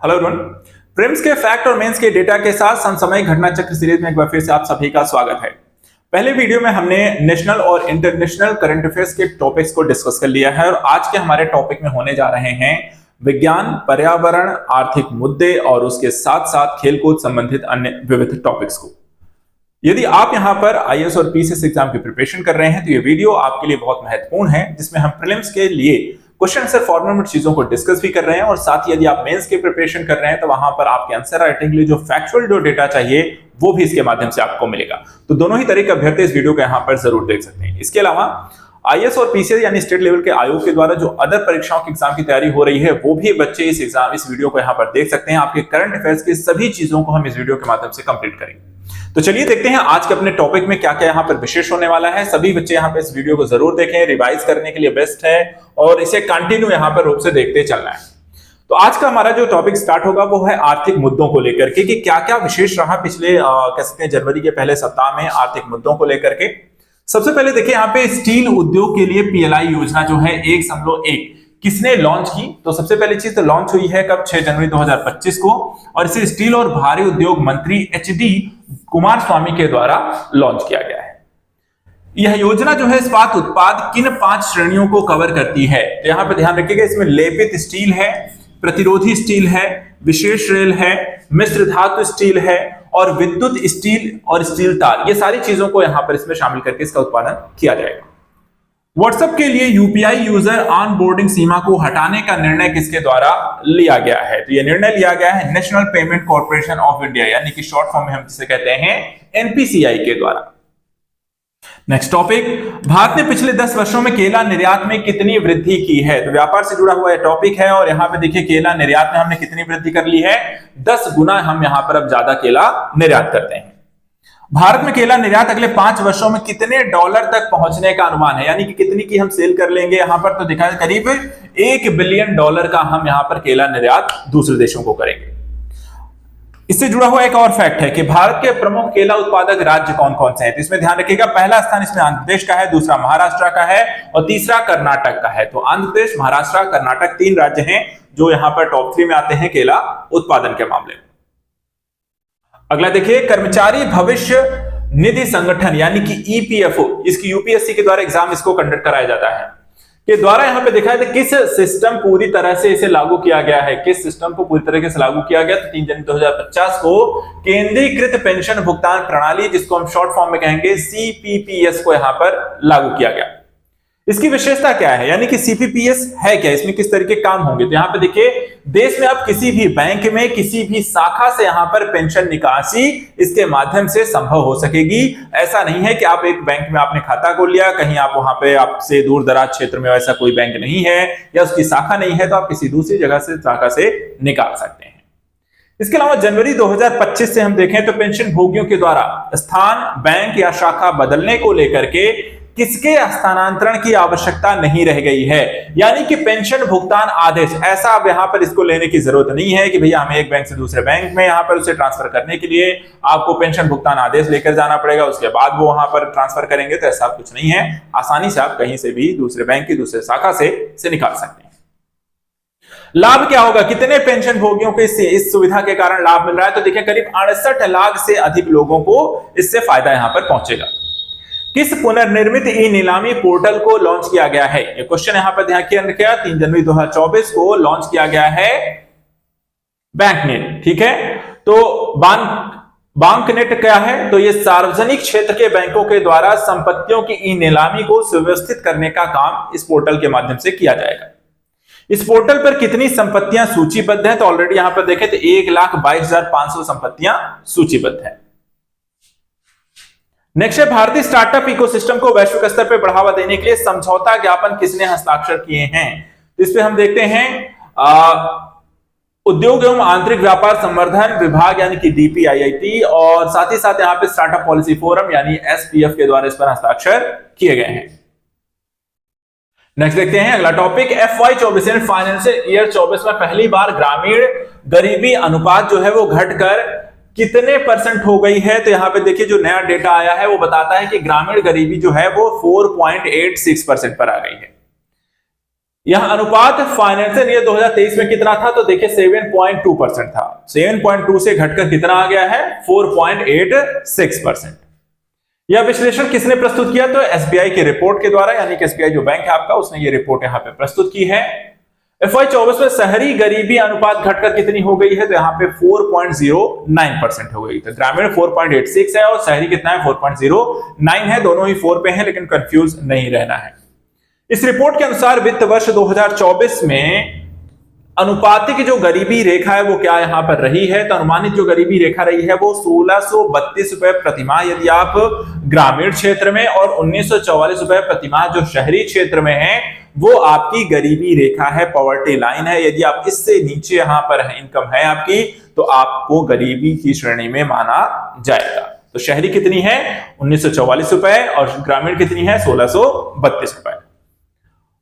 Hello everyone. Prelims के fact और mains के डेटा के साथ समसामयिक घटना चक्र सीरीज में एक बार फिर से आप सभी का स्वागत है। पहले वीडियो में हमने नेशनल और इंटरनेशनल करंट अफेयर्स के टॉपिक्स को डिस्कस कर लिया है और आज के हमारे टॉपिक में होने जा रहे हैं विज्ञान, पर्यावरण, आर्थिक मुद्दे और उसके साथ साथ खेलकूद संबंधित अन्य विविध टॉपिक्स को। यदि आप यहां पर आईएएस और पीसीएस एग्जाम की प्रिपरेशन कर रहे हैं तो ये वीडियो आपके लिए बहुत महत्वपूर्ण है, जिसमें हम प्रीलिम्स के लिए क्वेश्चन आंसर फॉर्मेट में चीजों को डिस्कस भी कर रहे हैं और साथ ही यदि आप मेंस की प्रिपरेशन कर रहे हैं तो वहां पर आपके आंसर राइटिंग के लिए जो फैक्चुअल जो डेटा चाहिए वो भी इसके माध्यम से आपको मिलेगा। तो दोनों ही तरह के अभ्यर्थी इस वीडियो को यहां पर जरूर देख सकते हैं। इसके अलावा आईएएस और पीसीएस यानी स्टेट लेवल के आयोग के द्वारा जो अदर परीक्षाओं की एग्जाम की तैयारी हो रही है वो भी बच्चे इस वीडियो को यहां पर देख सकते हैं। आपके करंट अफेयर्स की सभी चीजों को हम इस वीडियो के माध्यम से कंप्लीट करेंगे। तो चलिए देखते हैं आज के अपने टॉपिक में क्या क्या यहां पर विशेष होने वाला है। सभी बच्चे यहां पर इस वीडियो को जरूर देखें, रिवाइज करने के लिए बेस्ट है और इसे कंटिन्यू यहां पर रूप से देखते चलना है। तो आज का हमारा जो टॉपिक स्टार्ट होगा वो है आर्थिक मुद्दों को लेकर के कि क्या क्या विशेष रहा पिछले कह सकते हैं जनवरी के पहले सप्ताह में आर्थिक मुद्दों को लेकर के। सबसे पहले देखिए यहाँ पे स्टील उद्योग के लिए पीएलआई योजना जो है 1.1 किसने लॉन्च की। तो सबसे पहली चीज तो लॉन्च हुई है कब, 6 जनवरी 2025 को, और इसे स्टील और भारी उद्योग मंत्री एचडी कुमारस्वामी के द्वारा लॉन्च किया गया है। यह योजना जो है इस्पात उत्पाद किन 5 श्रेणियों को कवर करती है, तो यहां पे ध्यान रखिएगा, इसमें लेपित स्टील है, प्रतिरोधी स्टील है, विशेष रेल है, मिश्र धातु स्टील है और विद्युत स्टील और स्टील तार, ये सारी चीजों को यहां पर इसमें शामिल करके इसका उत्पादन किया जाएगा। व्हाट्सएप के लिए यूपीआई यूजर ऑन बोर्डिंग सीमा को हटाने का निर्णय किसके द्वारा लिया गया है, तो यह निर्णय लिया गया है national payment corporation of India यानी कि शॉर्ट फॉर्म में हम जिसे कहते हैं एनपीसीआई के द्वारा। नेक्स्ट टॉपिक, भारत ने पिछले 10 वर्षों में केला निर्यात में कितनी वृद्धि की है, तो व्यापार से जुड़ा हुआ यह टॉपिक है और यहाँ पे देखिए केला निर्यात में हमने कितनी वृद्धि कर ली है, 10 गुना हम यहाँ पर अब ज्यादा केला निर्यात करते हैं। भारत में केला निर्यात अगले 5 वर्षों में कितने डॉलर तक पहुंचने का अनुमान है, यानी कि कितनी की हम सेल कर लेंगे यहाँ पर, तो दिखा है करीब $1 बिलियन का हम यहाँ पर केला निर्यात दूसरे देशों को करेंगे। इससे जुड़ा हुआ एक और फैक्ट है कि भारत के प्रमुख केला उत्पादक राज्य कौन कौन से हैं, तो इसमें ध्यान रखिएगा, पहला स्थान इसमें आंध्र प्रदेश का है, दूसरा महाराष्ट्र का है और तीसरा कर्नाटक का है। तो आंध्र प्रदेश, महाराष्ट्र, कर्नाटक 3 राज्य हैं जो यहाँ पर टॉप 3 में आते हैं केला उत्पादन के मामले में। अगला देखिए, कर्मचारी भविष्य निधि संगठन यानी कि ईपीएफओ, इसकी यूपीएससी के द्वारा एग्जाम इसको कंडक्ट कराया जाता है, के द्वारा यहां पे देखा है किस सिस्टम पूरी तरह से इसे लागू किया गया है, किस सिस्टम को पूरी तरीके से लागू किया गया, तो 3 जनवरी 2050 को केंद्रीकृत पेंशन भुगतान प्रणाली, जिसको हम शॉर्ट फॉर्म में कहेंगे सीपीपीएस, को यहां पर लागू किया गया। इसकी विशेषता क्या है, यानी कि सीपीपीएस है क्या, इसमें किस तरीके काम होंगे, तो यहाँ पे देखिए देश में अब किसी भी बैंक में किसी भी शाखा से यहाँ पर पेंशन निकासी इसके माध्यम से संभव हो सकेगी। ऐसा नहीं है कि आप एक बैंक में आपने खाता खोल लिया, कहीं आप वहां पे आपसे दूर दराज क्षेत्र में ऐसा कोई बैंक नहीं है या उसकी शाखा नहीं है तो आप किसी दूसरी जगह से शाखा से निकाल सकते हैं। इसके अलावा जनवरी 2025 से हम देखें तो पेंशन भोगियों के द्वारा स्थान, बैंक या शाखा बदलने को लेकर के किसके हस्तांतरण की आवश्यकता नहीं रह गई है, यानी कि पेंशन भुगतान आदेश, ऐसा अब यहां पर इसको लेने की जरूरत नहीं है कि भैया हमें एक बैंक से दूसरे बैंक में यहां पर उसे ट्रांसफर करने के लिए आपको पेंशन भुगतान आदेश लेकर जाना पड़ेगा, उसके बाद वो वहां पर ट्रांसफर करेंगे, तो ऐसा कुछ नहीं है। आसानी से आप कहीं से भी दूसरे बैंक की दूसरे शाखा से निकाल सकते हैं। लाभ क्या होगा, कितने पेंशन भोगियों को इस सुविधा के कारण लाभ मिल रहा है, तो देखिए करीब 68 लाख से अधिक लोगों को इससे फायदा यहां पर पहुंचेगा। किस पुनर्निर्मित ई नीलामी पोर्टल को लॉन्च किया गया है, ये क्वेश्चन यहां पर ध्यान रखिएगा, 3 जनवरी 2024 को लॉन्च किया गया है बैंकनेट, ठीक है। तो बैंकनेट क्या है, तो ये सार्वजनिक क्षेत्र के बैंकों के द्वारा संपत्तियों की ई नीलामी को सुव्यवस्थित करने का काम इस पोर्टल के माध्यम से किया जाएगा। इस पोर्टल पर कितनी संपत्तियां सूचीबद्ध हैं, तो ऑलरेडी यहां पर देखें तो 1,22,500 संपत्तियां सूचीबद्ध हैं। नेक्स्ट है, भारतीय स्टार्टअप इकोसिस्टम को वैश्विक स्तर पर बढ़ावा देने के लिए समझौता ज्ञापन किसने हस्ताक्षर किए हैं, इस पे हम देखते हैं उद्योग एवं आंतरिक व्यापार संवर्धन विभाग यानी कि डीपीआईआईटी और साथ ही साथ यहां पे स्टार्टअप पॉलिसी फोरम यानी एसपीएफ के द्वारा इस पर हस्ताक्षर किए गए हैं। नेक्स्ट देखते हैं अगला टॉपिक, FY24 यानी फाइनेंशियल ईयर 24 में पहली बार ग्रामीण गरीबी अनुपात जो है वो घटकर कितने % हो गई है, तो यहां पे देखिए जो नया डेटा आया है वो बताता है कि ग्रामीण गरीबी जो है वो 4.86% पर आ गई है। यह अनुपात फाइनेंशियल ईयर 2023 में कितना था? तो देखिए 7.2% था। 7.2 से घटकर कितना आ गया है? 4.86%। यह विश्लेषण किसने प्रस्तुत किया? तो एसबीआई के रिपोर्ट के द्वारा, यानी कि एसबीआई जो बैंक है आपका, उसने ये रिपोर्ट यहां पे प्रस्तुत की है। FY 24 में शहरी गरीबी अनुपात घटकर कितनी हो गई है? तो यहाँ पे 4.09% हो गई। तो ग्रामीण 4.86 है और शहरी कितना है? 4.09 है। दोनों ही 4 पे हैं, लेकिन कंफ्यूज नहीं रहना है। इस रिपोर्ट के अनुसार वित्त वर्ष 2024 में अनुपातिक जो गरीबी रेखा है वो क्या यहां पर रही है? तो अनुमानित जो गरीबी रेखा रही है वो 1632 रुपए प्रतिमाह यदि आप ग्रामीण क्षेत्र में, और 1944 रुपए प्रतिमाह जो शहरी क्षेत्र में है वो आपकी गरीबी रेखा है, पॉवर्टी लाइन है। यदि आप इससे नीचे यहां पर इनकम है आपकी, तो आपको गरीबी की श्रेणी में माना जाएगा। तो शहरी कितनी है? 1944 रुपए, और ग्रामीण कितनी है? 1632 रुपए।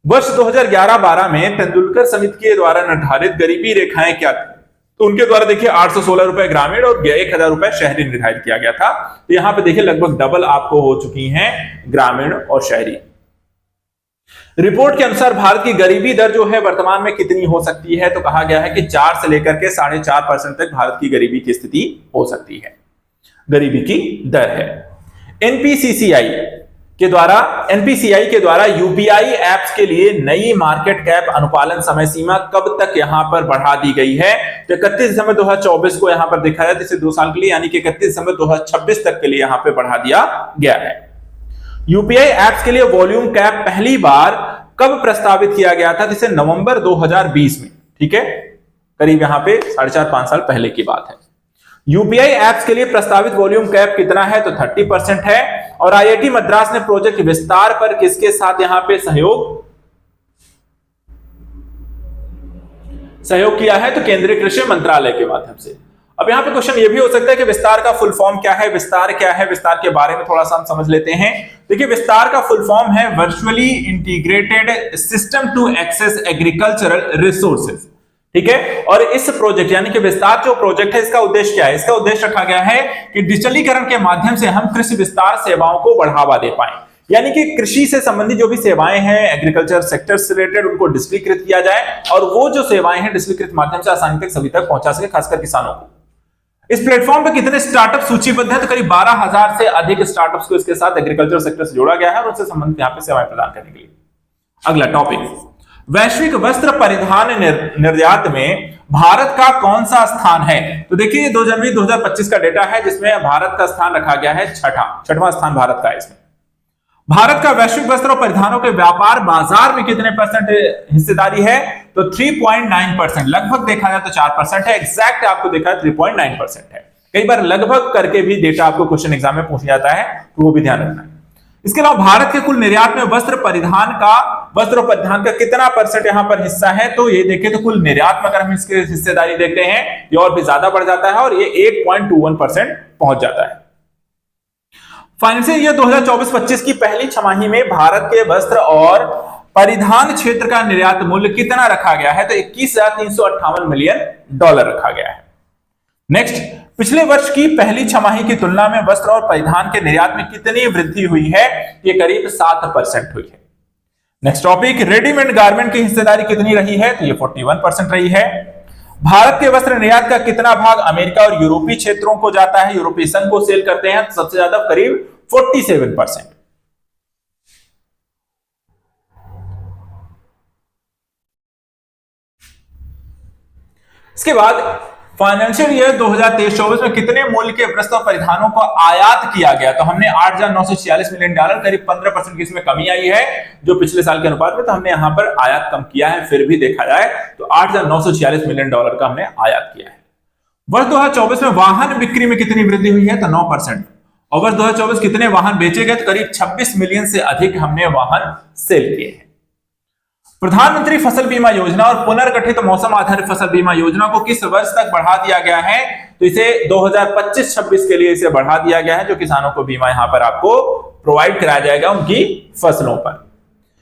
वर्ष 2011-12 में तेंदुलकर समिति के द्वारा निर्धारित गरीबी रेखाएं क्या थी? तो उनके द्वारा देखिए 816 रुपए ग्रामीण और 1000 रुपए शहरी निर्धारित किया गया था। तो यहां पे देखिए लगभग डबल आपको हो चुकी हैं ग्रामीण और शहरी। रिपोर्ट के अनुसार भारत की गरीबी दर जो है वर्तमान में कितनी हो सकती है? तो कहा गया है कि 4 से लेकर के 4.5% तक भारत की गरीबी की स्थिति हो सकती है, गरीबी की दर है। एनपीसीआई के द्वारा यूपीआई एप्स के लिए नई मार्केट कैप अनुपालन समय सीमा कब तक यहां पर बढ़ा दी गई है? तो 31 दिसंबर 2024 को यहां पर दिखाया है, इसे 2 साल के लिए, यानी कि 31 दिसंबर 2026 तक के लिए यहां पे बढ़ा दिया गया है। यूपीआई एप्स के लिए वॉल्यूम कैप पहली बार कब प्रस्तावित किया गया था? जैसे नवंबर 2020 में, ठीक है, करीब यहां पे 4.5 साल पहले की बात है। यूपीआई एप्स के लिए प्रस्तावित वॉल्यूम कैप कितना है? तो 30% है। और आईआईटी मद्रास ने प्रोजेक्ट विस्तार पर किसके साथ यहां पे सहयोग किया है? तो केंद्रीय कृषि मंत्रालय के माध्यम से। अब यहां पे क्वेश्चन ये भी हो सकता है कि विस्तार का फुल फॉर्म क्या है? विस्तार क्या है? विस्तार के बारे में थोड़ा सा हम समझ लेते हैं। देखिए विस्तार का फुल फॉर्म है virtually integrated system to access agricultural resources, ठीक है। और इस प्रोजेक्ट यानी कि विस्तार जो प्रोजेक्ट है, इसका उद्देश्य क्या है? इसका उद्देश्य रखा गया है कि डिजिटलीकरण के माध्यम से हम कृषि विस्तार सेवाओं को बढ़ावा दे पाएं, यानी कि कृषि से संबंधित जो भी सेवाएं हैं, एग्रीकल्चर सेक्टर से रिलेटेड, उनको डिजिटलीकृत किया जाए और वो जो सेवाएं हैं डिजिटलीकृत माध्यम से आसानी तक सभी तक पहुंचा सके, खासकर किसानों को। इस प्लेटफॉर्म पर कितने स्टार्टअप सूचीबद्ध हैं? तो करीब 12,000 से अधिक स्टार्टअप्स को इसके साथ एग्रीकल्चर सेक्टर से जोड़ा गया है और उससे संबंधित यहां पे सेवाएं प्रदान करने के लिए। अगला टॉपिक, वैश्विक वस्त्र परिधान निर्यात में भारत का कौन सा स्थान है? तो देखिए 2 जनवरी 2025 का डेटा है जिसमें भारत का स्थान रखा गया है छठवां स्थान भारत का है। इसमें भारत का वैश्विक वस्त्र और परिधानों के व्यापार बाजार में कितने % हिस्सेदारी है? तो 3.9%, लगभग देखा जाए तो 4% है, एग्जैक्ट आपको देखा है 3.9% है। कई बार लगभग करके भी डेटा आपको क्वेश्चन एग्जाम में पूछ जाता है, तो वो भी ध्यान रखना है। इसके अलावा भारत के कुल निर्यात में वस्त्र और परिधान का कितना % यहां पर हिस्सा है? तो ये देखें तो कुल निर्यात में अगर हम इसकी हिस्सेदारी देखते हैं, ये और भी ज्यादा बढ़ जाता है और ये 8.21% पहुंच जाता है। फाइनेंशियल ईयर 2024-25 की पहली छमाही में भारत के वस्त्र और परिधान क्षेत्र का निर्यात मूल्य कितना रखा गया है? तो $21,358 मिलियन रखा गया है। नेक्स्ट, पिछले वर्ष की पहली छमाही की तुलना में वस्त्र और परिधान के निर्यात में कितनी वृद्धि हुई है? ये करीब 7% हुई है। नेक्स्ट टॉपिक, रेडीमेड गारमेंट की हिस्सेदारी कितनी रही है? तो ये 41% रही है। भारत के वस्त्र निर्यात का कितना भाग अमेरिका और यूरोपीय क्षेत्रों को जाता है? यूरोपीय संघ को सेल करते हैं, तो सबसे ज्यादा करीब 47%। इसके बाद फाइनेंशियल ईयर 2023-24 में कितने मूल्य के वस्त्र और परिधानों को आयात किया गया? तो हमने $8,946 मिलियन, करीब 15% की इसमें कमी आई है जो पिछले साल के अनुपात में, तो हमने यहां पर आयात कम किया है। फिर भी देखा जाए तो $8,946 मिलियन का हमने आयात किया है। वर्ष 2024 में वाहन बिक्री में कितनी वृद्धि हुई है? तो 9%। और वर्ष 2024 कितने वाहन बेचे गए? तो करीब 26 मिलियन से अधिक हमने वाहन सेल किए हैं। प्रधानमंत्री फसल बीमा योजना और पुनर्गठित मौसम आधारित फसल बीमा योजना को किस वर्ष तक बढ़ा दिया गया है? तो इसे 2025-26 के लिए इसे बढ़ा दिया गया है, जो किसानों को बीमा यहां पर आपको प्रोवाइड कराया जाएगा उनकी फसलों पर।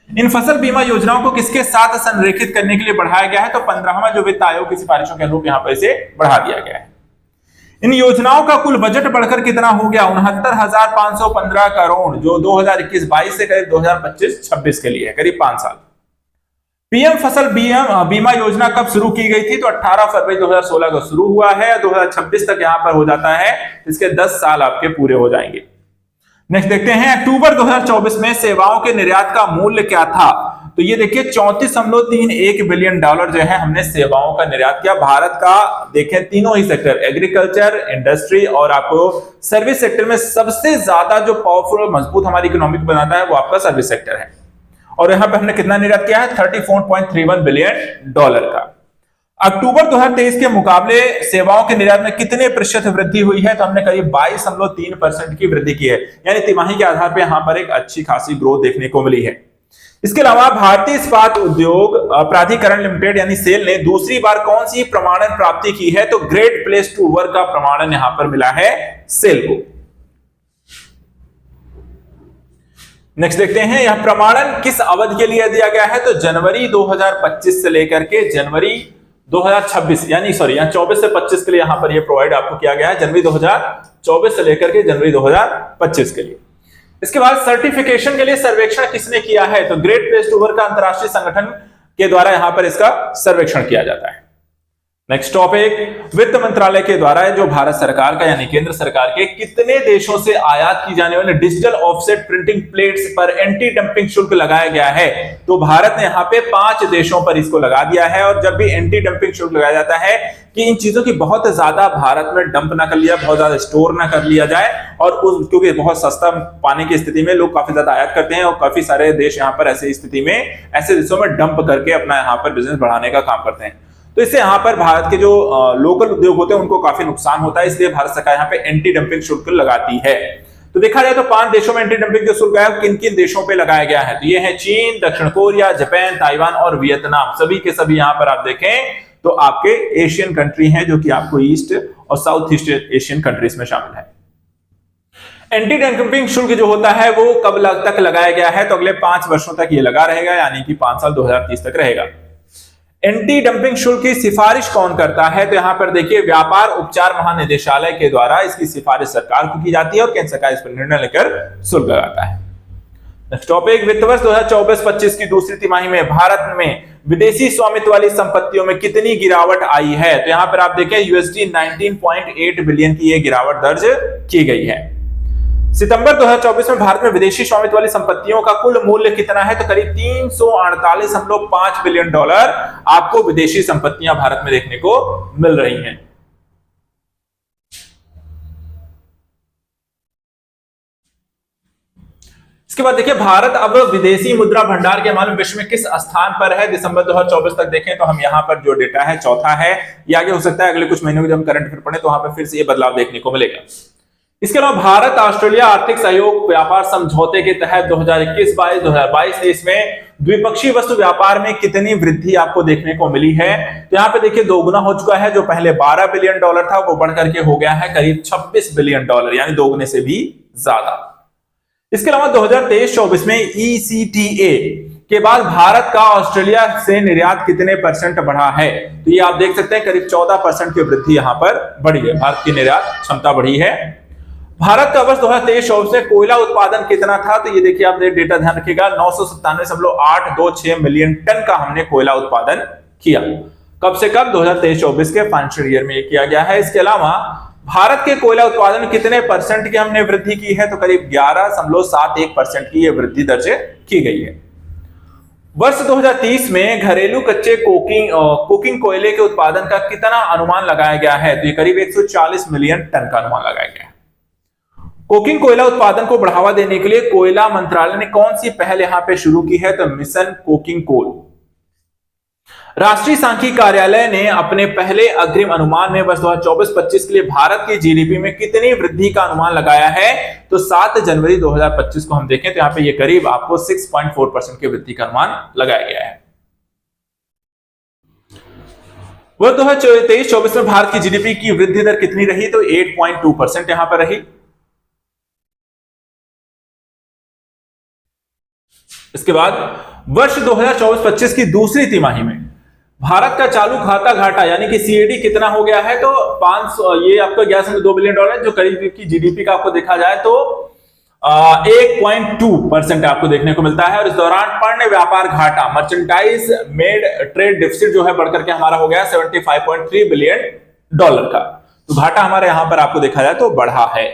इन फसल बीमा योजनाओं को किसके साथ संरेखित करने के लिए बढ़ाया गया है? तो 15वां जो वित्त आयोग की सिफारिशों के अनुरूप यहां पर इसे बढ़ा दिया गया है। इन योजनाओं का कुल बजट बढ़कर कितना हो गया? 69,515 करोड़, जो 2021-22 से करीब 2025-26 के लिए है, करीब 5 साल। पीएम फसल बीमा योजना कब शुरू की गई थी? तो 18 फरवरी 2016 को शुरू हुआ है, 2026 तक यहां पर हो जाता है, इसके 10 साल आपके पूरे हो जाएंगे। नेक्स्ट देखते हैं, अक्टूबर 2024 में सेवाओं के निर्यात का मूल्य क्या था? तो ये देखिए 34.31 बिलियन डॉलर जो है हमने सेवाओं का निर्यात किया। भारत का देखें तीनों ही सेक्टर, एग्रीकल्चर, इंडस्ट्री और आपको सर्विस सेक्टर में सबसे ज्यादा जो पावरफुल और मजबूत हमारी इकोनॉमिक बनाता है वो आपका सर्विस सेक्टर है। और यहां पे हमने कितना निर्यात किया है? 34.31 बिलियन डॉलर का। अक्टूबर 2023 के मुकाबले सेवाओं के निर्यात में कितने प्रतिशत वृद्धि हुई है? तो हमने करीब 22.3% की वृद्धि की है, यानी तिमाही के आधार पर यहां पर एक अच्छी खासी ग्रोथ देखने को मिली है। इसके अलावा भारतीय इस्पात उद्योग प्राधिकरण लिमिटेड यानी सेल ने दूसरी बार कौन सी प्रमाणन प्राप्ति की है? तो ग्रेट प्लेस टू वर्क का प्रमाणन यहां पर मिला है सेल को। नेक्स्ट देखते हैं, यह प्रमाणन किस अवधि के लिए दिया गया है? तो जनवरी 2025 से लेकर के जनवरी 2026 यानी सॉरी यहां 24 से 25 के लिए यहां पर यह प्रोवाइड आपको किया गया है, जनवरी 2024 से लेकर के जनवरी 2025 के लिए। इसके बाद सर्टिफिकेशन के लिए सर्वेक्षण किसने किया है? तो ग्रेट प्लेस टू वर्क का अंतरराष्ट्रीय संगठन के द्वारा यहां पर इसका सर्वेक्षण किया जाता है। नेक्स्ट टॉपिक, वित्त मंत्रालय के द्वारा जो भारत सरकार का यानी केंद्र सरकार के कितने देशों से आयात की जाने वाले डिजिटल ऑफसेट प्रिंटिंग प्लेट्स पर एंटी डंपिंग शुल्क लगाया गया है? तो भारत ने यहाँ पे 5 देशों पर इसको लगा दिया है। और जब भी एंटी डंपिंग शुल्क लगाया जाता है कि इन चीजों की बहुत ज्यादा भारत में डंप ना कर लिया, बहुत ज्यादा स्टोर ना कर लिया जाए, और उस क्योंकि बहुत सस्ता पाने की स्थिति में लोग काफी ज्यादा आयात करते हैं और काफी सारे देश यहाँ पर ऐसी स्थिति में ऐसे देशों में डंप करके अपना यहाँ पर बिजनेस बढ़ाने का काम करते हैं। तो इससे यहाँ पर भारत के जो लोकल उद्योग होते हैं उनको काफी नुकसान होता है, इसलिए भारत सरकार यहाँ पे एंटी डंपिंग शुल्क लगाती है। तो देखा जाए तो 5 देशों में एंटी डंपिंग जो शुल्क है किन किन देशों पे लगाया गया है? तो ये है चीन, दक्षिण कोरिया, जापान, ताइवान और वियतनाम। सभी के सभी यहाँ पर आप देखें तो आपके एशियन कंट्री हैं जो कि आपको ईस्ट और साउथ ईस्ट एशियन कंट्रीज में शामिल है। एंटी डंपिंग शुल्क जो होता है वो कब तक लगाया गया है? तो अगले 5 वर्षों तक ये लगा रहेगा, यानी कि 5 साल 2030 तक रहेगा। एंटी डंपिंग शुल्क की सिफारिश कौन करता है? तो यहां पर देखिए व्यापार उपचार महानिदेशालय के द्वारा इसकी सिफारिश सरकार को की जाती है और केंद्र सरकार इस पर निर्णय लेकर शुल्क लगाता है। नेक्स्ट टॉपिक, वित्त वर्ष 2024-25 की दूसरी तिमाही में भारत में विदेशी स्वामित्व वाली संपत्तियों में कितनी गिरावट आई है? तो यहां पर आप देखें USD 19.8 बिलियन की यह गिरावट दर्ज की गई है। सितंबर 2024 में भारत में विदेशी स्वामित्व वाली संपत्तियों का कुल मूल्य कितना है? तो करीब 348.5 बिलियन डॉलर आपको विदेशी संपत्तियां भारत में देखने को मिल रही हैं। इसके बाद देखिए भारत अब विदेशी मुद्रा भंडार के मामले में विश्व में किस स्थान पर है? दिसंबर 2024 तक देखें तो हम यहां पर जो डेटा है चौथा है। ये आगे हो सकता है अगले कुछ महीनों में जब हम करंट अफेयर पढ़े तो वहां पर फिर से ये बदलाव देखने को मिलेगा। इसके अलावा भारत ऑस्ट्रेलिया आर्थिक सहयोग व्यापार समझौते के तहत 2021-22 इसमें द्विपक्षीय वस्तु व्यापार में कितनी वृद्धि आपको देखने को मिली है? तो यहाँ पे देखिए 2 गुना हो चुका है। जो पहले 12 बिलियन डॉलर था वो बढ़ करके हो गया है करीब 26 बिलियन डॉलर, यानी 2 गुने से भी ज्यादा। इसके अलावा 2023-24 में ECTA के बाद भारत का ऑस्ट्रेलिया से निर्यात कितने % बढ़ा है? तो ये आप देख सकते हैं करीब 14% की वृद्धि यहां पर बढ़ी है, भारत की निर्यात क्षमता बढ़ी है। भारत का वर्ष 2023-24 में कोयला उत्पादन कितना था? तो ये देखिए आप डेटा ध्यान रखिएगा, 997.826 मिलियन टन का हमने कोयला उत्पादन किया। कब से कब? 2023-24 के फाइनेंशियल ईयर में ये किया गया है। इसके अलावा भारत के कोयला उत्पादन कितने % की हमने वृद्धि की है? तो करीब 11.71% की ये वृद्धि दर्ज की गई है। वर्ष 2030 में घरेलू कच्चे कुकिंग कोयले के उत्पादन का कितना अनुमान लगाया गया है? तो ये करीब 140 मिलियन टन का अनुमान लगाया गया है। कुकिंग कोयला उत्पादन को बढ़ावा देने के लिए कोयला मंत्रालय ने कौन सी पहल यहां पे शुरू की है? तो मिशन कुकिंग कोल। राष्ट्रीय सांख्यिकी कार्यालय ने अपने पहले अग्रिम अनुमान में वर्ष 2024-25 के लिए भारत की जीडीपी में कितनी वृद्धि का अनुमान लगाया है? तो 7 जनवरी 2025 को हम देखें तो यहां पे ये करीब आपको 6.4% की वृद्धि का अनुमान लगाया गया है। वर्ष 2023-24 में भारत की जीडीपी की वृद्धि दर कितनी रही? तो 8.2% यहां पर रही। इसके बाद वर्ष 2024-25 की दूसरी तिमाही में भारत का चालू खाता घाटा यानी कि सीएडी कितना हो गया है? तो 500 ये आपका 11.2 बिलियन डॉलर, जो करीब की जीडीपी का आपको देखा जाए तो 1.2% आपको देखने को मिलता है। और इस दौरान पण्य व्यापार घाटा, मर्चेंडाइज मेड ट्रेड डिफिसिट जो है बढ़कर के हमारा हो गया 75.3 बिलियन डॉलर का। तो घाटा हमारे यहां पर आपको देखा जाए तो बढ़ा है।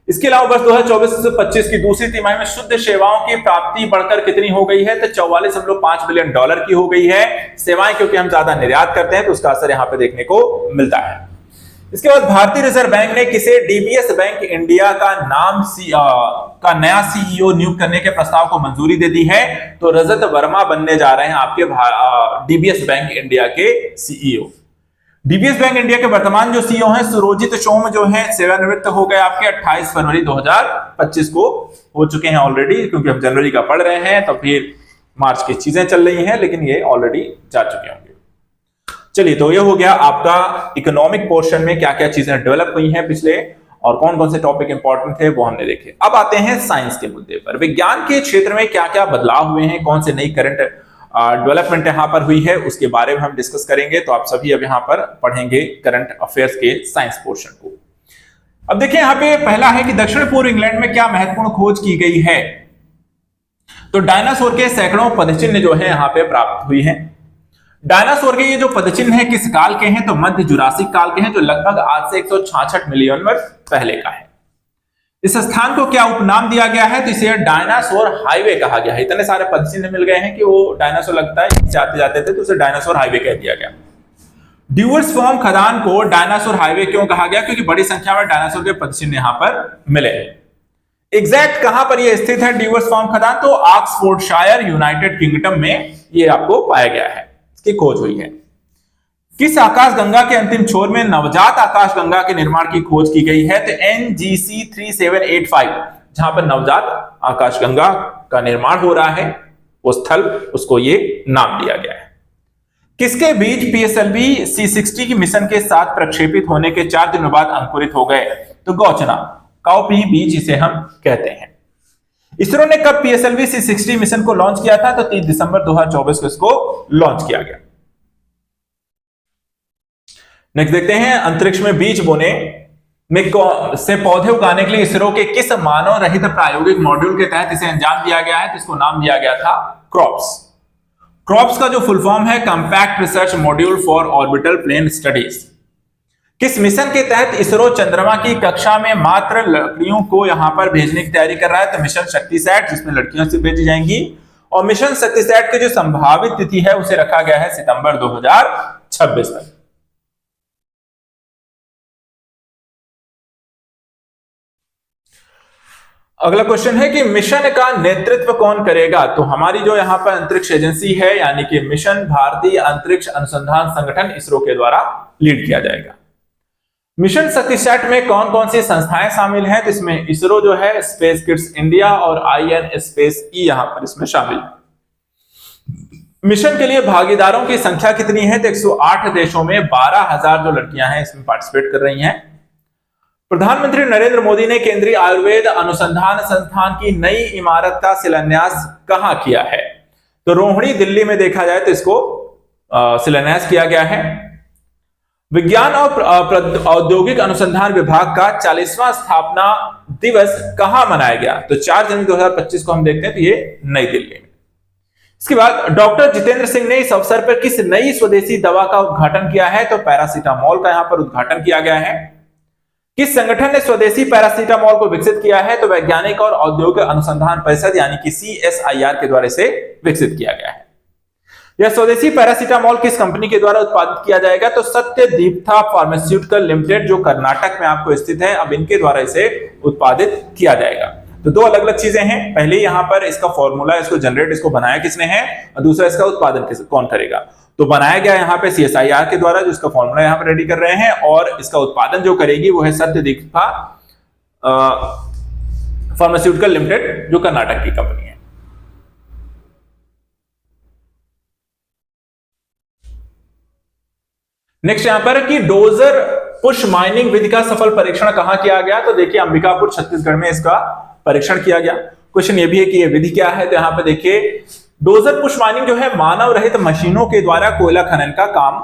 इसके अलावा वर्ष 2024 से 25 की दूसरी तिमाही में शुद्ध सेवाओं की प्राप्ति बढ़कर कितनी हो गई है, तो 44.5 बिलियन डॉलर की हो गई है। सेवाएं क्योंकि हम ज्यादा निर्यात करते हैं तो उसका असर यहां पे देखने को मिलता है। इसके बाद भारतीय रिजर्व बैंक ने किसे डीबीएस बैंक इंडिया का नाम का नया सीईओ नियुक्त करने के प्रस्ताव को मंजूरी दे दी है। तो रजत वर्मा बनने जा रहे हैं आपके डीबीएस बैंक इंडिया के सीईओ। डीबीएस बैंक इंडिया के वर्तमान जो सीईओ हैं सुरोजित सोम जो है सेवानिवृत्त हो गए आपके 28 फरवरी 2025 को हो चुके हैं ऑलरेडी, क्योंकि हम जनवरी का पढ़ रहे हैं तो फिर मार्च की चीजें चल रही हैं, लेकिन ये ऑलरेडी जा चुके होंगे। चलिए, तो ये हो गया आपका इकोनॉमिक पोर्शन में क्या क्या चीजें डेवलप हुई हैं पिछले, और कौन कौन से टॉपिक इंपॉर्टेंट थे वो हमने देखे। अब आते हैं साइंस के मुद्दे पर। विज्ञान के क्षेत्र में क्या क्या बदलाव हुए हैं, कौन से नई करंट डेवलपमेंट यहां पर हुई है, उसके बारे में हम डिस्कस करेंगे। तो आप सभी अब यहां पर पढ़ेंगे करंट अफेयर्स के साइंस पोर्शन को। अब देखिए यहां पे पहला है कि दक्षिण पूर्व इंग्लैंड में क्या महत्वपूर्ण खोज की गई है। तो डायनासोर के सैकड़ों पदचिन्ह जो है यहां पे प्राप्त हुई है। डायनासोर के ये जो पदचिन्ह है किस काल के हैं, तो मध्य जुरासिक काल के हैं, जो लगभग आज से 166 मिलियन वर्ष पहले का है। इस स्थान को क्या उपनाम दिया गया है, तो इसे डायनासोर हाईवे कहा गया है। इतने सारे पदचिन्ह मिल गए हैं कि वो डायनासोर लगता है जाते जाते थे तो उसे डायनासोर हाईवे कह दिया गया। ड्यूअर्स फॉर्म खदान को डायनासोर हाईवे क्यों कहा गया, क्योंकि बड़ी संख्या में डायनासोर के पदचिन्ह यहां पर मिले। एग्जैक्ट कहां पर यह स्थित है ड्यूअर्स फॉर्म खदान, तो ऑक्सफोर्डशायर यूनाइटेड किंगडम में ये आपको पाया गया है, इसकी खोज हुई है। किस आकाशगंगा के अंतिम छोर में नवजात आकाशगंगा के निर्माण की खोज की गई है, तो NGC 3785 जहां पर नवजात आकाशगंगा का निर्माण हो रहा है वो स्थल, उसको ये नाम दिया गया है। किसके बीज PSLV C60 की मिशन के साथ प्रक्षेपित होने के 4 दिनों बाद अंकुरित हो गए, तो गौचना काउपी बीज इसे हम कहते हैं। इसरो ने कब PSLV C60 मिशन को लॉन्च किया था, तो 3 दिसंबर 2024 को इसको लॉन्च किया गया। नेक्स्ट देखते हैं, अंतरिक्ष में बीज बोने में से पौधे उगाने के लिए इसरो के किस मानव रहित प्रायोगिक मॉड्यूल के तहत इसे अंजाम दिया गया है, तो इसको नाम दिया गया था क्रॉप्स। क्रॉप्स का जो फुल फॉर्म है compact research module for orbital plane studies. किस मिशन के तहत इसरो चंद्रमा की कक्षा में मात्र लड़कियों को यहां पर भेजने की तैयारी कर रहा है, तो मिशन शक्तिसैट, जिसमें लड़कियों से भेजी जाएंगी। और मिशन शक्तिसैट की जो संभावित तिथि है उसे रखा गया है सितंबर 2026 तक। अगला क्वेश्चन है कि मिशन का नेतृत्व कौन करेगा, तो हमारी जो यहां पर अंतरिक्ष एजेंसी है यानी कि मिशन भारतीय अंतरिक्ष अनुसंधान संगठन इसरो के द्वारा लीड किया जाएगा। मिशन शक्तिसैट में कौन कौन सी संस्थाएं शामिल हैं, तो इसमें इसरो जो है, स्पेस किड्स इंडिया और INSpace यहां पर इसमें शामिल है। मिशन के लिए भागीदारों की संख्या कितनी है, तो 108 देशों में 12,000 जो लड़कियां हैं इसमें पार्टिसिपेट कर रही हैं। प्रधानमंत्री नरेंद्र मोदी ने केंद्रीय आयुर्वेद अनुसंधान संस्थान की नई इमारत का शिलान्यास कहां किया है, तो रोहिणी दिल्ली में देखा जाए तो इसको शिलान्यास किया गया है। विज्ञान और औद्योगिक अनुसंधान विभाग का 40वां स्थापना दिवस कहां मनाया गया, तो 4 जनवरी 2025 को हम देखते हैं, तो ये नई दिल्ली में। इसके बाद डॉक्टर जितेंद्र सिंह ने इस अवसर पर किस नई स्वदेशी दवा का उद्घाटन किया है, तो पैरासीटामोल का यहां पर उद्घाटन किया गया है। किस संगठन ने स्वदेशी पैरासीटामोल को विकसित किया है, तो वैज्ञानिक और औद्योगिक अनुसंधान परिषद यानी कि CSIR के द्वारा इसे विकसित किया गया है। यह स्वदेशी पैरासीटामोल किस कंपनी के द्वारा उत्पादित किया जाएगा, तो सत्यदीप्ता फार्मास्यूटिकल लिमिटेड जो कर्नाटक में आपको स्थित है, अब इनके द्वारा इसे उत्पादित किया जाएगा। तो दो अलग अलग चीजें हैं, पहले यहां पर इसका फॉर्मूला, इसको जनरेट, इसको बनाया किसने है, और दूसरा इसका उत्पादन कौन करेगा। तो बनाया गया यहां पे CSIR के द्वारा, जो इसका फॉर्मूला यहां पर रेडी कर रहे हैं, और इसका उत्पादन जो करेगी वो है सत्यदीप्ता फार्मास्यूटिकल लिमिटेड जो कर्नाटक की कंपनी है। नेक्स्ट यहां पर कि डोजर पुश माइनिंग विधि का सफल परीक्षण कहां किया गया, तो देखिए अंबिकापुर छत्तीसगढ़ में इसका परीक्षण किया गया। क्वेश्चन ये भी है कि यह विधि क्या है, तो यहां पर देखिए डोजर पुश माइनिंग जो है मानव रहित मशीनों के द्वारा कोयला खनन का काम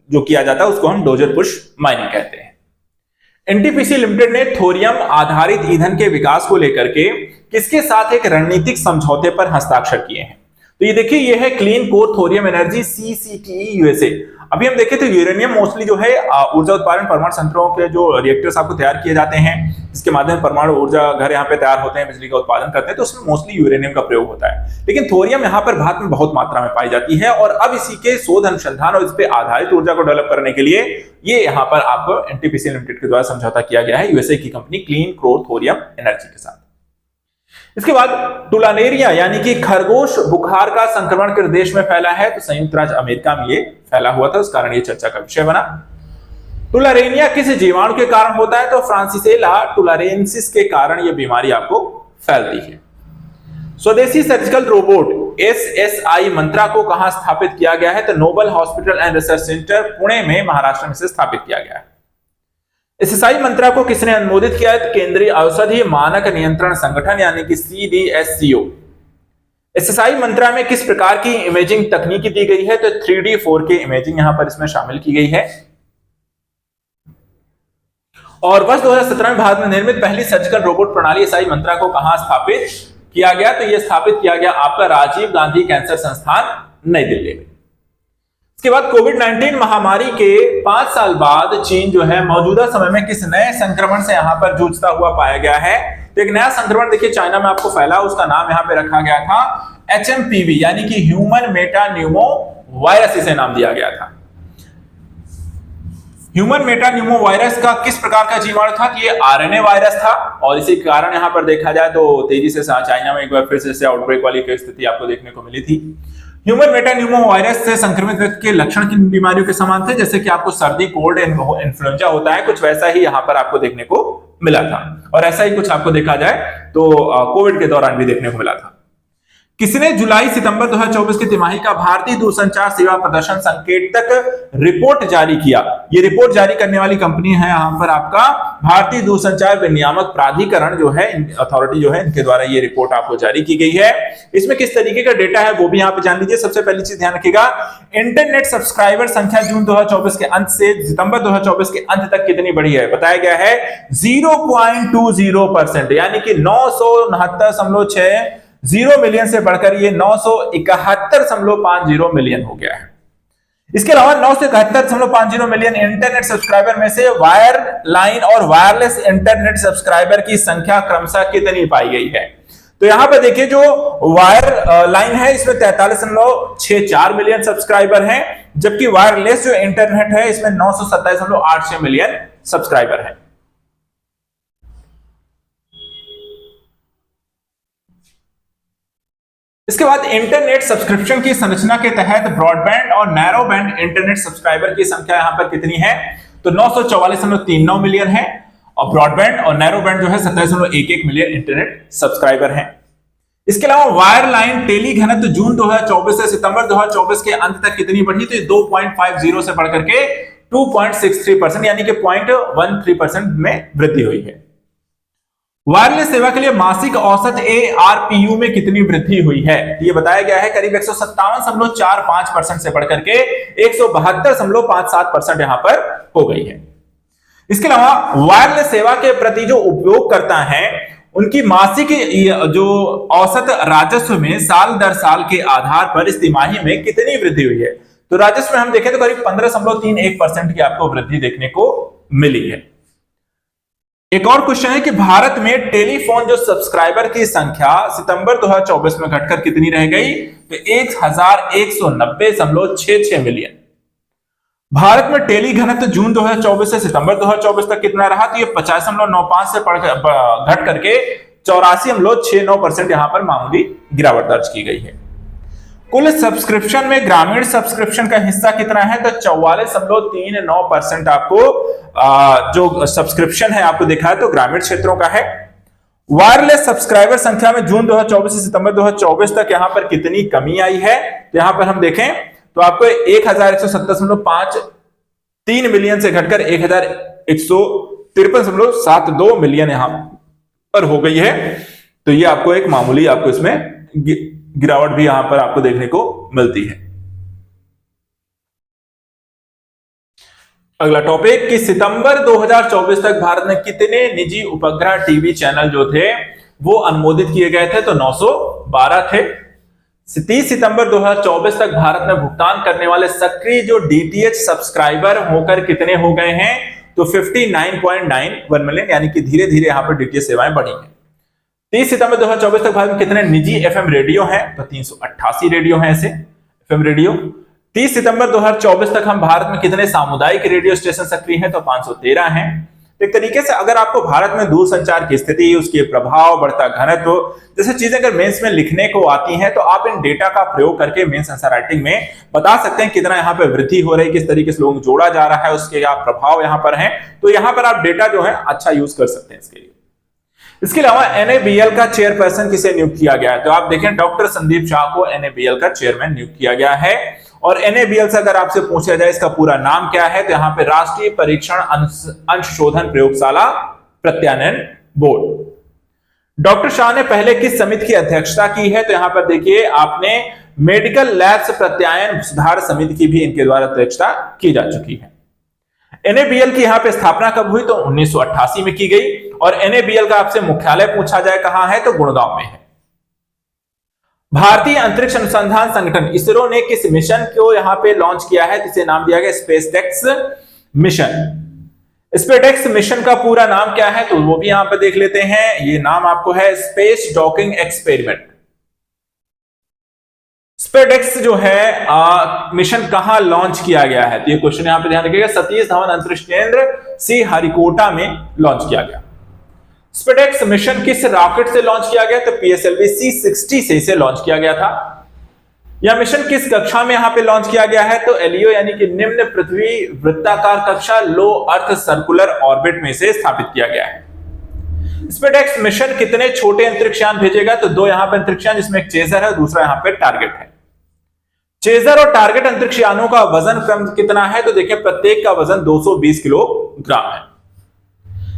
जो किया जाता है उसको हम डोजर पुश माइनिंग कहते हैं। एनटीपीसी लिमिटेड ने थोरियम आधारित ईंधन के विकास को लेकर के किसके साथ एक रणनीतिक समझौते पर हस्ताक्षर किए हैं? तो ये देखिए, ये है clean core thorium energy CCTE USA. अभी हम देखें तो यूरेनियम मोस्टली जो है ऊर्जा उत्पादन परमाणु संयंत्रों के जो रिएक्टर्स आपको तैयार किए जाते हैं, जिसके माध्यम से परमाणु ऊर्जा घर यहाँ पे तैयार होते हैं, बिजली का उत्पादन करते हैं, तो उसमें मोस्टली यूरेनियम का प्रयोग होता है। लेकिन थोरियम यहाँ पर भारत में बहुत मात्रा में पाई जाती है और अब इसी के शोध अनुसंधान और इस पे आधारित ऊर्जा को डेवलप करने के लिए ये यहाँ पर आपको एनटीपीसी लिमिटेड के द्वारा समझौता किया गया है यूएसए की company clean core thorium energy के साथ। इसके बाद टुलानेरिया यानी कि खरगोश बुखार का संक्रमण किस देश में फैला है? तो संयुक्त राज्य अमेरिका में ये फैला हुआ था, उस कारण ये चर्चा का विषय बना। टुलारेनिया किस जीवाणु के कारण होता है? तो फ्रांसिसेला टुलारेंसिस के कारण यह बीमारी आपको फैलती है। स्वदेशी सर्जिकल रोबोट एसएसआई मंत्रा को कहां स्थापित किया गया है? तो noble hospital and research centre Pune में महाराष्ट्र में से स्थापित किया गया है। एसएसआई मंत्रा को किसने अनुमोदित किया है? तो केंद्रीय औषधि मानक नियंत्रण संगठन यानी कि सीडीएससीओ। एसएसआई मंत्रा में किस प्रकार की इमेजिंग तकनीक दी गई है? तो 3D 4K इमेजिंग यहां पर इसमें शामिल की गई है। और वर्ष 2017 में भारत में निर्मित पहली सर्जिकल रोबोट प्रणाली एसआई मंत्रा को कहां स्थापित किया गया? तो यह स्थापित किया गया आपका राजीव गांधी कैंसर संस्थान नई दिल्ली में। इसके बाद कोविड-19 महामारी के 5 साल बाद चीन जो है मौजूदा समय में किस नए संक्रमण से यहां पर जूझता हुआ पाया गया है? तो एक नया संक्रमण देखिए चाइना में आपको फैला, उसका नाम यहां पे रखा गया था HMPV यानी कि ह्यूमन मेटान्यूमो वायरस, इसे नाम दिया गया था। ह्यूमन मेटान्यूमो वायरस का किस प्रकार का जीवाणु था? कि ये आरएनए वायरस था और इसी कारण यहां पर देखा जाए तो तेजी से चाइना में एक बार फिर से आउटब्रेक वाली स्थिति आपको देखने को मिली थी। ह्यूमन मेटान्यूमो वायरस से संक्रमित व्यक्ति के लक्षण किन बीमारियों के समान थे? जैसे कि आपको सर्दी, कोल्ड, इन्फ्लुएंजा होता है, कुछ वैसा ही यहां पर आपको देखने को मिला था और ऐसा ही कुछ आपको देखा जाए तो कोविड के दौरान भी देखने को मिला था। किसने जुलाई-सितंबर 2024 की तिमाही का भारतीय दूरसंचार सेवा प्रदर्शन संकेतक रिपोर्ट जारी किया? ये रिपोर्ट जारी करने वाली कंपनी है यहां पर आपका भारतीय दूरसंचार विनियामक प्राधिकरण जो है, अथॉरिटी जो है, इनके द्वारा ये रिपोर्ट आपको जारी की गई है। इसमें किस तरीके का डेटा है वो भी यहां पे जान लीजिए। सबसे पहली चीज ध्यान रखिएगा, इंटरनेट सब्सक्राइबर संख्या जून 2024 के अंत से सितंबर 2024 के अंत तक कितनी बढ़ी है? बताया गया है 0.20%, यानी कि 969.60 मिलियन से बढ़कर ये 971.50 मिलियन हो गया है। इसके अलावा 971.50 मिलियन इंटरनेट सब्सक्राइबर में से वायर लाइन और वायरलेस इंटरनेट सब्सक्राइबर की संख्या क्रमशः कितनी पाई गई है? तो यहां पर देखिए जो वायर लाइन है इसमें 43.64 मिलियन सब्सक्राइबर हैं, जबकि वायरलेस जो इंटरनेट है इसमें 927.86 मिलियन सब्सक्राइबर है। इसके बाद इंटरनेट सब्सक्रिप्शन की संरचना के तहत ब्रॉडबैंड और नैरो बैंड इंटरनेट सब्सक्राइबर की संख्या यहां पर कितनी है? तो 944.39 मिलियन है और ब्रॉडबैंड और नैरो बैंड जो है 27.11 मिलियन इंटरनेट सब्सक्राइबर हैं। इसके अलावा वायर लाइन टेली घनत्व जून 2024 से सितंबर 2024 के अंत तक कितनी बढ़ी? तो 2.50 से बढ़कर के 2.63% यानी कि 0.13% में वृद्धि हुई है। वायरलेस सेवा के लिए मासिक औसत ARPU में कितनी वृद्धि हुई है? ये बताया गया है करीब 157.45% से बढ़कर के 172.57% यहां पर हो गई है। इसके अलावा वायरलेस सेवा के प्रति जो उपयोगकर्ता हैं उनकी मासिक जो औसत राजस्व में साल दर साल के आधार पर इस तिमाही में कितनी वृद्धि हुई है? तो राजस्व में हम देखें तो करीब 15.31% की आपको वृद्धि देखने को मिली है। एक और क्वेश्चन है कि भारत में टेलीफोन जो सब्सक्राइबर की संख्या सितंबर 2024 में घटकर कितनी रह गई? तो 1190.66 मिलियन। भारत में टेली घनत्व जून 2024 से सितंबर 2024 तक कितना रहा? तो ये 50.95 से घट करके 84.69% यहां पर मामूली गिरावट दर्ज की गई है। कुल सब्सक्रिप्शन में ग्रामीण सब्सक्रिप्शन का हिस्सा कितना है? तो 44.39% आपको जो सब्सक्रिप्शन है आपको दिखा है तो ग्रामीण क्षेत्रों का है। वायरलेस सब्सक्राइबर संख्या में जून 2024 से सितंबर 2024 तक यहां पर कितनी कमी आई है? तो यहां पर हम देखें तो आपको 1170.53 मिलियन से घटकर 1153.72 मिलियन यहां पर हो गई है। तो ये आपको एक मामूली आपको इसमें गिरावट भी यहां पर आपको देखने को मिलती है। अगला टॉपिक कि सितंबर 2024 तक भारत में कितने निजी उपग्रह टीवी चैनल जो थे वो अनुमोदित किए गए थे, तो 912 थे। 30 सितंबर 2024 तक भारत में भुगतान करने वाले सक्रिय जो डीटीएच सब्सक्राइबर होकर कितने हो गए हैं, तो 59.91 मिलियन, यानी कि धीरे धीरे यहां पर डीटीएच सेवाएं बढ़ी हैं। 30 सितंबर 2024 तक भारत में कितने निजी एफएम रेडियो हैं, तो 388 रेडियो हैं ऐसे एफएम रेडियो। 30 सितंबर 2024 तक हम भारत में कितने सामुदायिक रेडियो स्टेशन सक्रिय हैं, तो 513 हैं। एक तरीके से अगर आपको भारत में दूरसंचार की स्थिति, उसके प्रभाव, बढ़ता घनत्व जैसे चीजें अगर मेंस में लिखने को आती हैं, तो आप इन डेटा का प्रयोग करके मेंस आंसर राइटिंग में बता सकते हैं कितना यहाँ पे वृद्धि हो रही है, किस तरीके से लोगों को जोड़ा जा रहा है, उसके क्या प्रभाव यहाँ पर है। तो यहाँ पर आप डेटा जो है अच्छा यूज कर सकते हैं इसके लिए। इसके अलावा एनएबीएल का चेयरपर्सन किसे नियुक्त किया गया है, तो आप देखें डॉक्टर संदीप शाह को एनएबीएल का चेयरमैन नियुक्त किया गया है। और एनएबीएल से अगर आपसे पूछा जाए इसका पूरा नाम क्या है, तो यहाँ पे राष्ट्रीय परीक्षण अंशशोधन प्रयोगशाला प्रत्यानयन बोर्ड। डॉक्टर शाह ने पहले किस समिति की अध्यक्षता की है, तो यहाँ पर देखिए आपने मेडिकल लैब्स प्रत्यायन सुधार समिति की भी इनके द्वारा अध्यक्षता की जा चुकी है। एनएबीएल की यहाँ पे स्थापना कब हुई, तो 1988 में की गई। और एनएबीएल का आपसे मुख्यालय पूछा जाए कहां है, तो गुड़गांव में है। भारतीय अंतरिक्ष अनुसंधान संगठन इसरो ने किस मिशन को यहां पे लॉन्च किया है, जिसे नाम दिया गया स्पेसडेक्स मिशन। स्पेसडेक्स मिशन का पूरा नाम क्या है, तो वो भी यहां पे देख लेते हैं। ये नाम आपको है स्पेस डॉकिंग एक्सपेरिमेंट। स्पेसडेक्स जो है मिशन कहां लॉन्च किया गया है, तो ये क्वेश्चन यहां पे ध्यान रखिएगा। सतीश धवन अंतरिक्ष केंद्र श्रीहरिकोटा में लॉन्च किया गया। स्पेसडेक्स मिशन किस रॉकेट से लॉन्च किया गया, तो पीएसएलवी C60 से इसे लॉन्च किया गया था। यह मिशन किस कक्षा में यहां पे लॉन्च किया गया है, तो एलईओ यानी कि निम्न पृथ्वी वृत्ताकार कक्षा, लो अर्थ सर्कुलर ऑर्बिट में से स्थापित किया गया है। स्पेसडेक्स मिशन कितने छोटे अंतरिक्षयान भेजेगा, तो दो यहां पर अंतरिक्षयान, जिसमें एक चेजर है, दूसरा यहां पे टारगेट है। चेजर और टारगेट अंतरिक्षयानों का वजन क्रम कितना है, तो देखिए प्रत्येक का वजन 220 किलोग्राम है।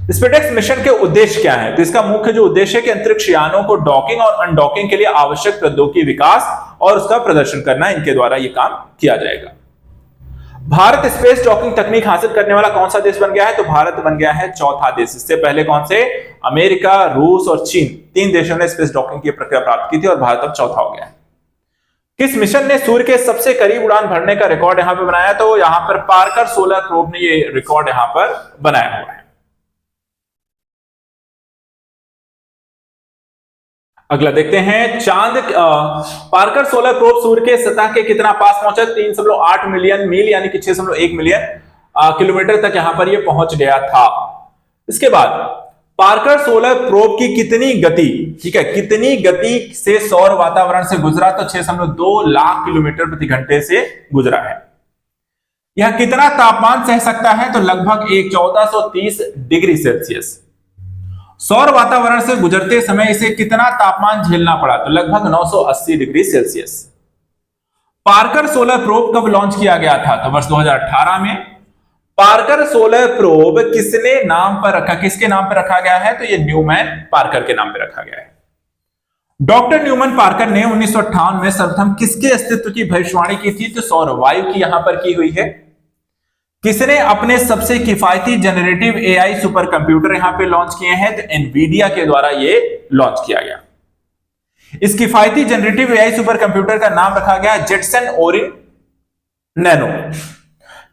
स्पेसडेक्स मिशन के उद्देश्य क्या है, तो इसका मुख्य जो उद्देश्य है कि अंतरिक्ष यानों को डॉकिंग और अनडॉकिंग के लिए आवश्यक प्रौद्योगिकी विकास और उसका प्रदर्शन करना, इनके द्वारा यह काम किया जाएगा। भारत स्पेस डॉकिंग तकनीक हासिल करने वाला कौन सा देश बन गया है, तो भारत बन गया है चौथा देश। इससे पहले कौन से, अमेरिका, रूस और चीन, तीन देशों ने स्पेस डॉकिंग की प्रक्रिया प्राप्त की थी और भारत अब चौथा हो गया है। किस मिशन ने सूर्य के सबसे करीब उड़ान भरने का रिकॉर्ड यहां पर बनाया, तो यहां पर पार्कर सोलर प्रोब ने ये रिकॉर्ड यहां पर बनाया हुआ है। अगला देखते हैं चांद। पार्कर सोलर प्रोब सूर्य के सतह के कितना पास पहुंचा, 3.8 मिलियन मील यानी कि 6.1 मिलियन किलोमीटर तक यहां पर यह पहुंच गया था। इसके बाद पार्कर सोलर प्रोब की कितनी गति, ठीक है, कितनी गति से सौर वातावरण से गुजरा, तो 6.2 लाख किलोमीटर प्रति घंटे से गुजरा है। यह कितना तापमान सह सकता है, तो लगभग 1430 डिग्री सेल्सियस। सौर वातावरण से गुजरते समय इसे कितना तापमान झेलना पड़ा, तो लगभग 980 degree Celsius. Parker solar probe कब लॉन्च किया गया था, तो वर्ष 2018 में। पार्कर सोलर प्रोब किसने नाम पर रखा, किसके नाम पर रखा गया है, तो ये न्यूमैन पार्कर के नाम पर रखा गया है। डॉक्टर न्यूमैन पार्कर ने 1958 में सर्वप्रथम किसके अस्तित्व की भविष्यवाणी की थी, तो सौर वायु की यहां पर की हुई है। किसने अपने सबसे किफायती जनरेटिव एआई सुपर कंप्यूटर यहां पे लॉन्च किए हैं, तो एनवीडिया के द्वारा ये लॉन्च किया गया। इस किफायती जनरेटिव एआई सुपर कंप्यूटर का नाम रखा गया जेटसन ओरिन नैनो।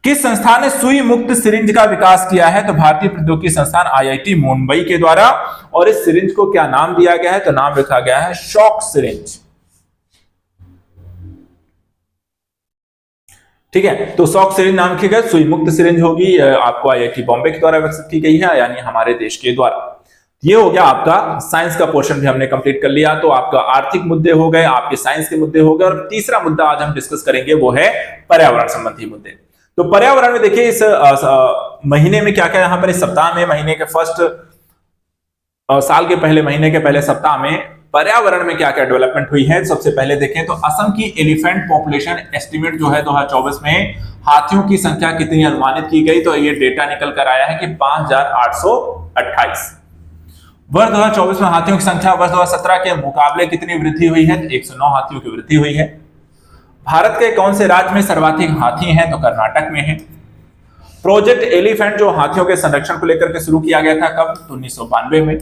किस संस्थान ने सुई मुक्त सिरिंज का विकास किया है, तो भारतीय प्रौद्योगिकी संस्थान आईआईटी मुंबई के द्वारा। और इस सिरिंज को क्या नाम दिया गया है, तो नाम रखा गया है शॉक सिरिंज। ठीक है, तो शॉक सिरिंज नाम की गई, सुई मुक्त सिरिंज होगी, आपको आईआईटी बॉम्बे के द्वारा विकसित की गई है, यानी हमारे देश के द्वारा। ये हो गया आपका साइंस का पोर्शन भी हमने कंप्लीट कर लिया। तो आपका आर्थिक मुद्दे हो गए, आपके साइंस के मुद्दे हो गए, और तीसरा मुद्दा आज हम डिस्कस करेंगे वो है पर्यावरण संबंधी मुद्दे। तो पर्यावरण में देखिए इस महीने में क्या क्या यहाँ पर, इस सप्ताह में, महीने के फर्स्ट साल के पहले महीने के पहले सप्ताह में पर्यावरण में क्या क्या डेवलपमेंट हुई है। सबसे पहले देखें तो असम की एलिफेंट पॉपुलेशन एस्टिमेट जो है 2024 में हाथियों की संख्या कितनी अनुमानित की गई, तो ये डेटा निकल कर आया है कि 5828। वर्ष 2024 में हाथियों की संख्या वर्ष 2017 के मुकाबले कितनी वृद्धि हुई है, 109 हाथियों की वृद्धि हुई है। भारत के कौन से राज्य में सर्वाधिक हाथी हैं, तो कर्नाटक में है। प्रोजेक्ट एलिफेंट जो हाथियों के संरक्षण को लेकर के शुरू किया गया था, कब? तो 1992 में।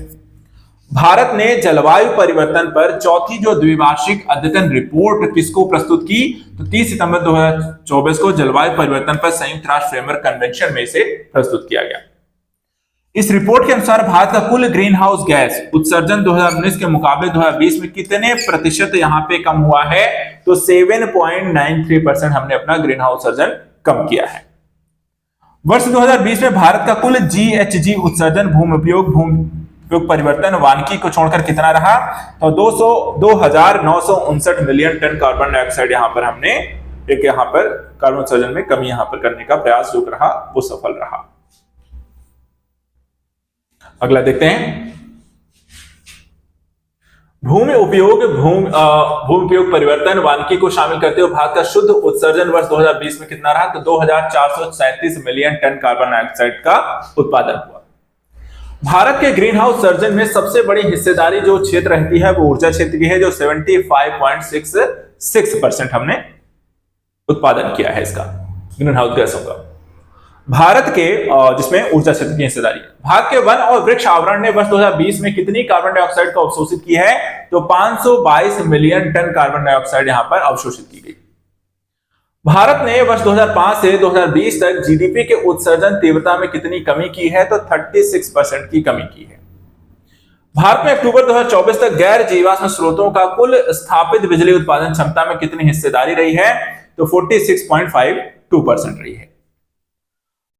भारत ने जलवायु परिवर्तन पर चौथी जो द्विवार्षिक अद्यतन रिपोर्ट किसको प्रस्तुत की? तो 30 सितंबर 2024 को जलवायु परिवर्तन पर संयुक्त राष्ट्र फ्रेमवर्क कन्वेंशन में से प्रस्तुत किया गया। इस रिपोर्ट के अनुसार भारत का कुल ग्रीन हाउस गैस उत्सर्जन 2019 के मुकाबले 2020 में कितने प्रतिशत यहाँ पे कम हुआ है? तो 7.93% हमने अपना ग्रीन हाउस उत्सर्जन कम किया है। वर्ष 2020 में भारत का कुल GHG उत्सर्जन भूमि उपयोग परिवर्तन वानिकी को छोड़कर कितना रहा? तो 2959 मिलियन टन कार्बन डाइऑक्साइड यहाँ पर हमने यहाँ पर कार्बन उत्सर्जन में कमी यहाँ पर करने का प्रयास जो रहा वो सफल रहा। अगला देखते हैं, भूमि उपयोग परिवर्तन वानिकी को शामिल करते हुए भारत का शुद्ध उत्सर्जन वर्ष 2020 में कितना रहा? तो 2437 मिलियन टन कार्बन डाइऑक्साइड का उत्पादन हुआ। भारत के ग्रीन हाउस उत्सर्जन में सबसे बड़ी हिस्सेदारी जो क्षेत्र रहती है वो ऊर्जा क्षेत्र की है, जो 75.66% हमने उत्पादन किया है इसका ग्रीन हाउस गैसों का भारत के, जिसमें ऊर्जा क्षेत्र की हिस्सेदारी है। भारत के वन और वृक्ष आवरण ने वर्ष 2020 में कितनी कार्बन डाइऑक्साइड को अवशोषित की है? तो 522 मिलियन टन कार्बन डाइऑक्साइड यहां पर अवशोषित की गई। भारत ने वर्ष 2005 से 2020 तक जीडीपी के उत्सर्जन तीव्रता में कितनी कमी की है? तो 36% की कमी की है। भारत में अक्टूबर 2024 तक गैर जीवाश्म स्रोतों का कुल स्थापित बिजली उत्पादन क्षमता में कितनी हिस्सेदारी रही है? तो 46.52% रही है।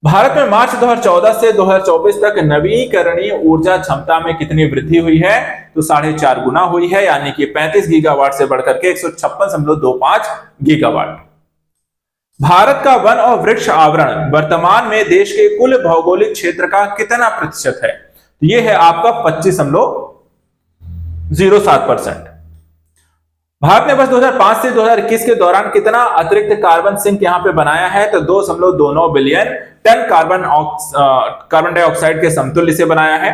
भारत में मार्च 2014 से 2024 तक नवीकरणीय ऊर्जा क्षमता में कितनी वृद्धि हुई है? तो 4.5 गुना हुई है, यानी कि 35 गीगावाट से बढ़कर के 156.25 गीगावाट। भारत का वन और वृक्ष आवरण वर्तमान में देश के कुल भौगोलिक क्षेत्र का कितना प्रतिशत है? तो यह है आपका 25.07%। भारत ने वर्ष 2005 से 2021 के दौरान कितना अतिरिक्त कार्बन सिंक यहां पे बनाया है? तो 2.29 बिलियन टन कार्बन डाइऑक्साइड के समतुल्य से बनाया है।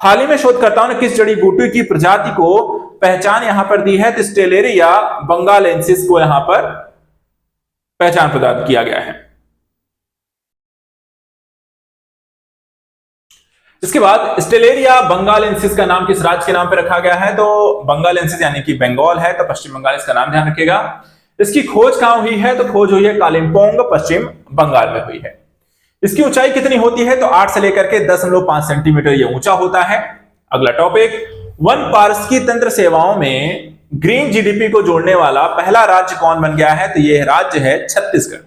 हाल ही में शोधकर्ताओं ने किस जड़ी बूटी की प्रजाति को पहचान यहां पर दी है? तो स्टेलेरिया बंगालेंसिस को यहां पर पहचान प्रदान किया गया है। इसके बाद स्टेलेरिया बंगालेंसिस का नाम किस राज्य के नाम पर रखा गया है? तो बंगालेंसिस यानी कि बंगाल है, तो पश्चिम बंगाल इसका नाम ध्यान रखिएगा। इसकी खोज कहां हुई है? तो खोज हुई है कालिम्पोंग, पश्चिम बंगाल में हुई है। इसकी ऊंचाई कितनी होती है? तो 8 से लेकर के 10.5 सेंटीमीटर ये ऊंचा होता है। अगला टॉपिक, वन पारिस्थितिकी तंत्र सेवाओं में ग्रीन जीडीपी को जोड़ने वाला पहला राज्य कौन बन गया है? तो यह राज्य है छत्तीसगढ़।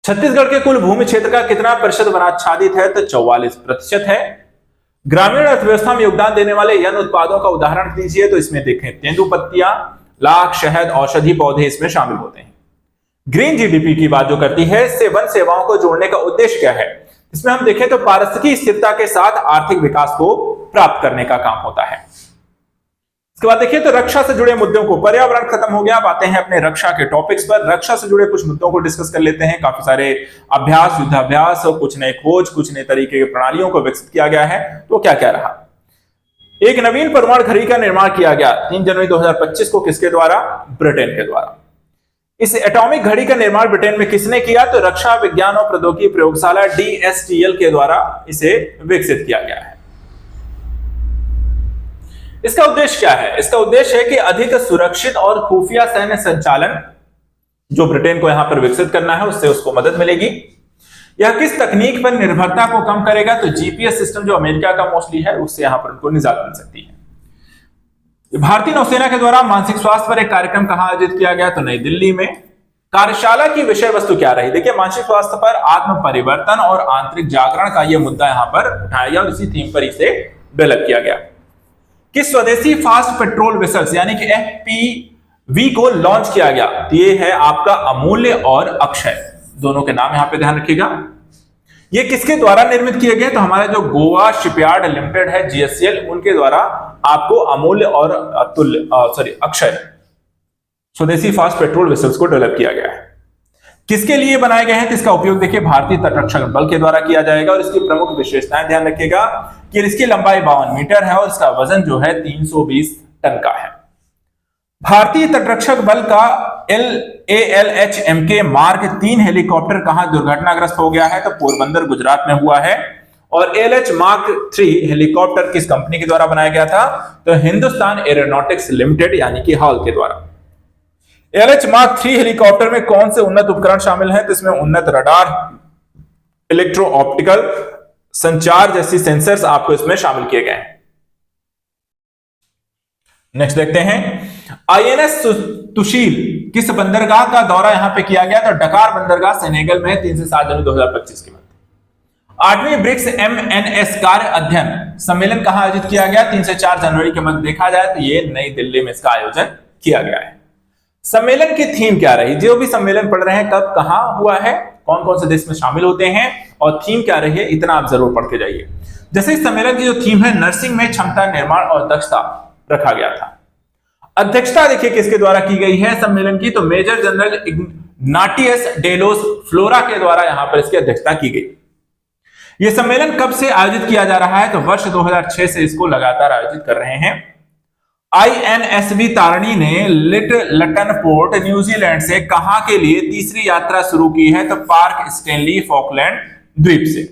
छत्तीसगढ़ के कुल भूमि क्षेत्र का कितना प्रतिशत वनाच्छादित है? तो 44% है। ग्रामीण अर्थव्यवस्था में योगदान देने वाले यन उत्पादों का उदाहरण दीजिए। तो इसमें देखें, तेंदुपत्तियां, लाख, शहद, औषधि पौधे इसमें शामिल होते हैं। ग्रीन जीडीपी की बात जो करती है, इससे वन सेवाओं को जोड़ने का उद्देश्य क्या है? इसमें हम देखें तो पारिस्थितिकी स्थिरता के साथ आर्थिक विकास को प्राप्त करने का काम होता है। इसके बाद देखिए तो रक्षा से जुड़े मुद्दों को, पर्यावरण खत्म हो गया, अब आते हैं अपने रक्षा के टॉपिक्स पर। रक्षा से जुड़े कुछ मुद्दों को डिस्कस कर लेते हैं। काफी सारे अभ्यास, युद्धाभ्यास और कुछ नए खोज, कुछ नए तरीके की प्रणालियों को विकसित किया गया है। तो क्या क्या रहा? एक नवीन परमाणु घड़ी का निर्माण किया गया 3 जनवरी 2025 को, किसके द्वारा? ब्रिटेन के द्वारा। इस एटॉमिक घड़ी का निर्माण ब्रिटेन में किसने किया? तो रक्षा विज्ञान और प्रौद्योगिकी प्रयोगशाला DSTL के द्वारा इसे विकसित किया गया है। इसका उद्देश्य क्या है? इसका उद्देश्य है कि अधिक सुरक्षित और खुफिया सैन्य संचालन जो ब्रिटेन को यहां पर विकसित करना है, उससे उसको मदद मिलेगी। यह किस तकनीक पर निर्भरता को कम करेगा? तो जीपीएस सिस्टम जो अमेरिका का मोस्टली है, उससे यहां पर उनको निजात मिल सकती है। भारतीय नौसेना के द्वारा मानसिक स्वास्थ्य पर एक कार्यक्रम कहां आयोजित किया गया? तो नई दिल्ली में। कार्यशाला की विषय वस्तु क्या रही? देखिए, मानसिक स्वास्थ्य पर आत्म परिवर्तन और आंतरिक जागरण का यह मुद्दा यहां पर उठाया गया और इसी थीम पर इसे डेवलप किया गया। किस स्वदेशी फास्ट पेट्रोल वेसल्स यानी कि FPV को लॉन्च किया गया? तो ये है आपका अमूल्य और अक्षय, दोनों के नाम यहां पे ध्यान रखिएगा। ये किसके द्वारा निर्मित किए गए? तो हमारा जो गोवा शिपयार्ड लिमिटेड है GSCL, उनके द्वारा आपको अमूल्य और अक्षय स्वदेशी फास्ट पेट्रोल वेसल्स को डेवलप किया गया है। किसके लिए बनाए गए हैं? तो इसका उपयोग देखिए भारतीय तटरक्षक बल के द्वारा किया जाएगा और इसकी प्रमुख विशेषताएं ध्यान रखिएगा कि इसकी लंबाई 52 मीटर है और इसका वजन जो है 320 टन का है। भारतीय तटरक्षक बल का ALHMK मार्क 3 हेलीकॉप्टर कहां दुर्घटनाग्रस्त हो गया है? तो पोरबंदर गुजरात में हुआ है। और ALH मार्क 3 हेलीकॉप्टर किस कंपनी के द्वारा बनाया गया था? तो हिंदुस्तान एरोनॉटिक्स लिमिटेड यानी कि हॉल के द्वारा। ALH मार्क 3 हेलीकॉप्टर में कौन से उन्नत उपकरण शामिल हैं? तो इसमें उन्नत रडार, इलेक्ट्रो ऑप्टिकल संचार जैसी सेंसर्स आपको इसमें शामिल किए गए हैं। नेक्स्ट देखते हैं, INS सुशील किस बंदरगाह का दौरा यहां पे किया गया? तो डकार बंदरगाह सेनेगल में 3 से 7 जनवरी 2025 के मध्य। 8वीं ब्रिक्स MNS कार्य अध्ययन सम्मेलन कहां आयोजित किया गया? 3 से 4 जनवरी के मध्य देखा जाए तो ये नई दिल्ली में इसका आयोजन किया गया है। सम्मेलन की थीम क्या रही? जो भी सम्मेलन पढ़ रहे हैं कब कहां हुआ है, कौन कौन से देश में शामिल होते हैं और थीम क्या रही है, इतना आप जरूर पढ़ के जाइए। जैसे इस सम्मेलन की जो थीम है, नर्सिंग में क्षमता निर्माण और दक्षता रखा गया था। अध्यक्षता देखिए किसके द्वारा की गई है सम्मेलन की? तो मेजर जनरल इग्नाटियस डेलोस फ्लोरा के द्वारा यहां पर इसकी अध्यक्षता की गई। यह सम्मेलन कब से आयोजित किया जा रहा है? तो वर्ष 2006 से इसको लगातार आयोजित कर रहे हैं। INSV तारणी ने लिटन पोर्ट न्यूजीलैंड से कहां के लिए तीसरी यात्रा शुरू की है? तो पार्क स्टेनली फॉकलैंड द्वीप से।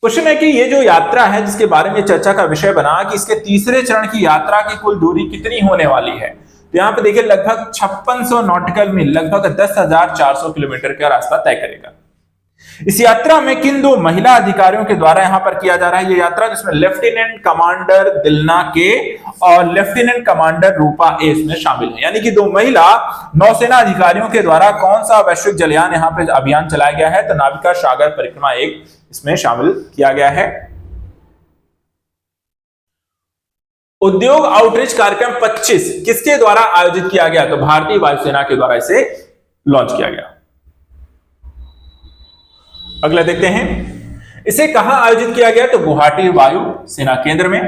क्वेश्चन है कि ये जो यात्रा है जिसके बारे में चर्चा का विषय बना कि इसके तीसरे चरण की यात्रा की कुल दूरी कितनी होने वाली है? तो यहां पे देखिए लगभग 5600 नॉटिकल मील, लगभग 10,400 किलोमीटर का रास्ता तय करेगा। इस यात्रा में किन 2 महिला अधिकारियों के द्वारा यहां पर किया जा रहा है ये यात्रा, जिसमें लेफ्टिनेंट कमांडर दिलना के और लेफ्टिनेंट कमांडर रूपा ए इसमें शामिल है। यानी कि 2 महिला नौसेना अधिकारियों के द्वारा कौन सा वैश्विक जलयान यहां पर अभियान चलाया गया है? तो नाविका सागर परिक्रमा 1 इसमें शामिल किया गया है। उद्योग आउटरीच कार्यक्रम 25 किसके द्वारा आयोजित किया गया? तो भारतीय वायुसेना के द्वारा इसे लॉन्च किया गया। अगला देखते हैं, इसे कहां आयोजित किया गया? तो गुवाहाटी वायु सेना केंद्र में।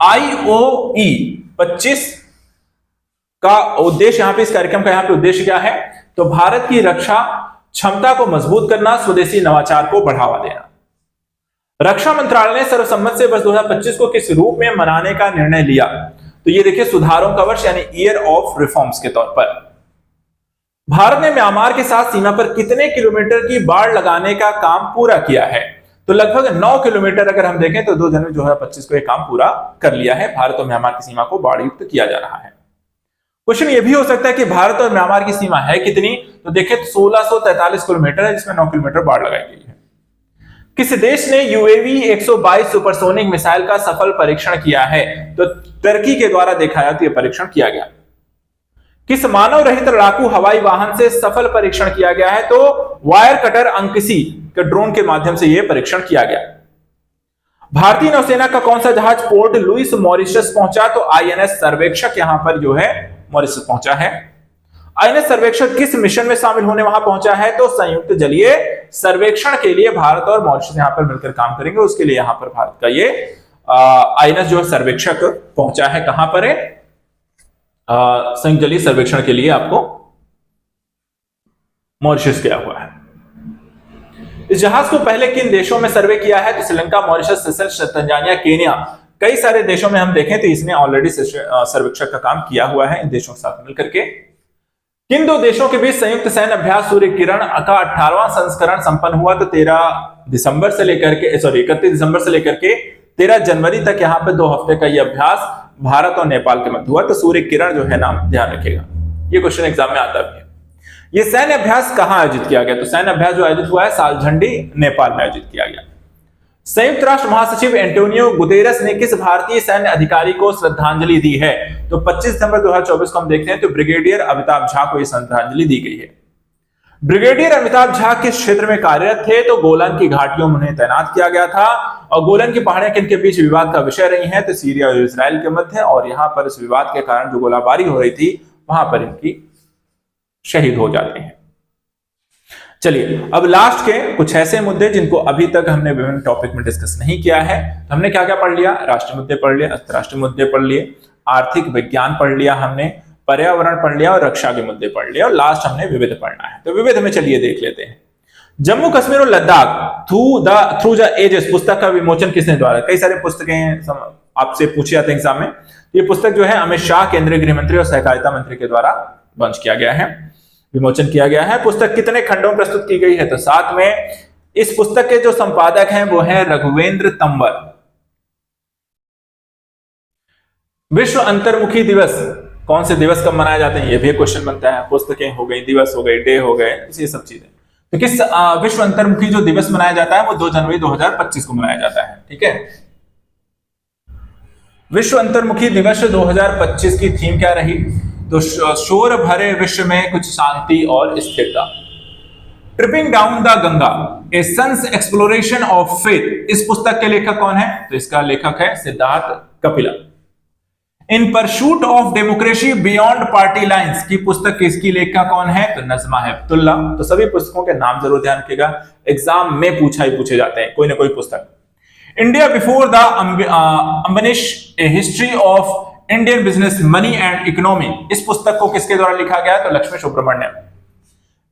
IOE 25 का उद्देश्य, यहां पे इस कार्यक्रम का यहां पे उद्देश्य क्या है? तो भारत की रक्षा क्षमता को मजबूत करना, स्वदेशी नवाचार को बढ़ावा देना। रक्षा मंत्रालय ने सर्वसम्मति से वर्ष 2025 को किस रूप में मनाने का निर्णय लिया? तो ये देखिए सुधारों का वर्ष यानी ईयर ऑफ रिफॉर्म्स के तौर पर। भारत ने म्यांमार के साथ सीमा पर कितने किलोमीटर की बाड़ लगाने का काम पूरा किया है? तो लगभग 9 किलोमीटर अगर हम देखें तो 2 जनवरी 2025 को यह काम पूरा कर लिया है। भारत और म्यांमार की सीमा को बाढ़ युक्त किया जा रहा है। क्वेश्चन यह भी हो सकता है कि भारत और म्यांमार की सीमा है कितनी? तो देखें 1643 किलोमीटर है, जिसमें 9 किलोमीटर बाढ़ लगाई गई है। किस देश ने UAV 122 सुपरसोनिक मिसाइल का सफल परीक्षण किया है? तो तुर्की के द्वारा देखा जाए तो यह परीक्षण किया गया। किस मानव रहित लड़ाकू हवाई वाहन से सफल परीक्षण किया गया है? तो वायर कटर अंकसी के ड्रोन के माध्यम से यह परीक्षण किया गया। भारतीय नौसेना का कौन सा जहाज पोर्ट लुइस मॉरिशस पहुंचा? तो INS सर्वेक्षक यहां पर जो है मॉरिशस पहुंचा है। INS सर्वेक्षक किस मिशन में शामिल होने वहां पहुंचा है? तो संयुक्त जलीय सर्वेक्षण के लिए भारत और मॉरिशस यहां पर मिलकर काम करेंगे, उसके लिए यहां पर भारत का ये INS जो सर्वेक्षक पहुंचा है। कहां पर है? संयुक्त जलीय सर्वेक्षण के लिए आपको मॉरिशस गया हुआ है। इस जहाज को पहले किन देशों में सर्वे किया है? तो Sri Lanka, Mauritius, Seychelles, Tanzania, Kenya, कई सारे देशों में हम देखें तो इसने ऑलरेडी सर्वेक्षक का काम किया हुआ है इन देशों के साथ मिलकर के। किन 2 देशों के बीच संयुक्त सैन्य अभ्यास सूर्य किरण का 18वां संस्करण संपन्न हुआ? तो 31 दिसंबर से लेकर के 13 जनवरी तक यहां पे 2 हफ्ते का यह अभ्यास भारत और नेपाल के मध्य हुआ। तो सूर्य किरण जो है नाम ध्यान रखेगा, ये क्वेश्चन एग्जाम में आता भी है। यह सैन्य अभ्यास कहां आयोजित किया गया? तो सैन्य अभ्यास जो आयोजित हुआ है सालझंडी नेपाल में आयोजित किया गया। संयुक्त राष्ट्र महासचिव एंटोनियो गुतेरस ने किस भारतीय सैन्य अधिकारी को श्रद्धांजलि दी है? तो 25 दिसंबर 2024 को हम देखते हैं तो ब्रिगेडियर अमिताभ झा को यह श्रद्धांजलि दी गई है। ब्रिगेडियर अमिताभ झा किस क्षेत्र में कार्यरत थे? तो गोलन की घाटियों में उन्हें तैनात किया गया था। और गोलन की पहाड़ियां किनके बीच विवाद का विषय रही हैं? तो सीरिया और इजराइल के मध्य। और यहां पर इस विवाद के कारण जो गोलाबारी हो रही थी वहां पर इनकी शहीद हो जाते हैं। चलिए अब लास्ट के कुछ ऐसे मुद्दे जिनको अभी तक हमने विभिन्न टॉपिक में डिस्कस नहीं किया है। हमने क्या क्या पढ़ लिया? राष्ट्रीय मुद्दे पढ़ लिए, अंतरराष्ट्रीय मुद्दे पढ़ लिए, आर्थिक विज्ञान पढ़ लिया हमने, पर्यावरण पढ़ लिया और रक्षा के मुद्दे पढ़ लिया, और लास्ट हमने विविध पढ़ना है। तो विविध में चलिए देख लेते हैं। जम्मू कश्मीर और लद्दाख थ्रू द एजेस पुस्तक का विमोचन किसने द्वारा? कई सारे पुस्तकें आपसे पूछे जाते हैं एग्जाम में। ये पुस्तक जो है अमित शाह केंद्रीय गृह मंत्री और सहकारिता मंत्री के द्वारा लॉन्च किया गया है, विमोचन किया गया है। पुस्तक कितने खंडों में प्रस्तुत की गई है? तो 7 में। इस पुस्तक के जो संपादक हैं वो हैं रघुवेंद्र तंवर। विश्व अंतर्मुखी दिवस कौन से दिवस कब मनाए जाते हैं? ये भी एक क्वेश्चन बनता है। पुस्तकें हो गई, दिवस हो गए, डे हो गए, ये सब चीजें। तो किस विश्व अंतर्मुखी जो दिवस मनाया जाता है वो 2 जनवरी 2025 को मनाया जाता है। ठीक है, विश्व अंतर्मुखी दिवस 2025 की थीम क्या रही? तो शोर भरे विश्व में कुछ शांति और स्थिरता। Tripping down the Ganga, a son's exploration of faith, इस पुस्तक के लेखक कौन है? तो इसका लेखक है सिद्धार्थ कपिला। इन pursuit of democracy beyond party lines की पुस्तक किसकी लेखक कौन है? तो नजमा हेपतुल्ला। तो सभी पुस्तकों के नाम जरूर ध्यान रखिएगा, एग्जाम में पूछे जाते हैं कोई ना कोई पुस्तक। India before the Ambanis, a history of Indian business, money and economy, इस पुस्तक को किसके द्वारा लिखा गया? तो लक्ष्मी सुब्रमण्यम।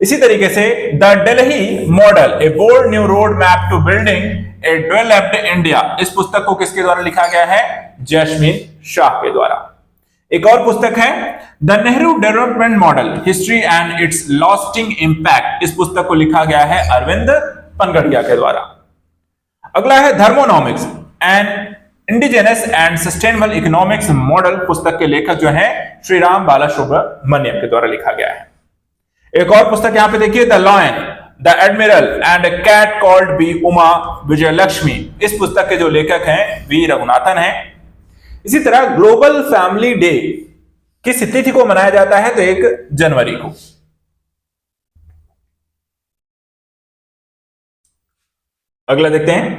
इसी तरीके से the Delhi model, a bold new road map to building a developed India, इस पुस्तक को किसके द्वारा लिखा गया है? जैस्मिन शाह के द्वारा। एक और पुस्तक है the Nehru development model, history and it's lasting impact, इस पुस्तक को लिखा गया है अरविंद पनगड़िया के द्वारा। अगला है thermonomics and indigenous and sustainable economics model, पुस्तक के लेखक जो है श्री राम बालासुब्रमण्यम के द्वारा लिखा गया है। एक और पुस्तक यहां पे देखिए, the lion, the admiral and cat called by Uma Vijayalakshmi, इस पुस्तक के जो लेखक हैं वी रघुनाथन हैं। इसी तरह ग्लोबल फैमिली डे किस तिथि को मनाया जाता है? तो 1 जनवरी को। अगला देखते हैं,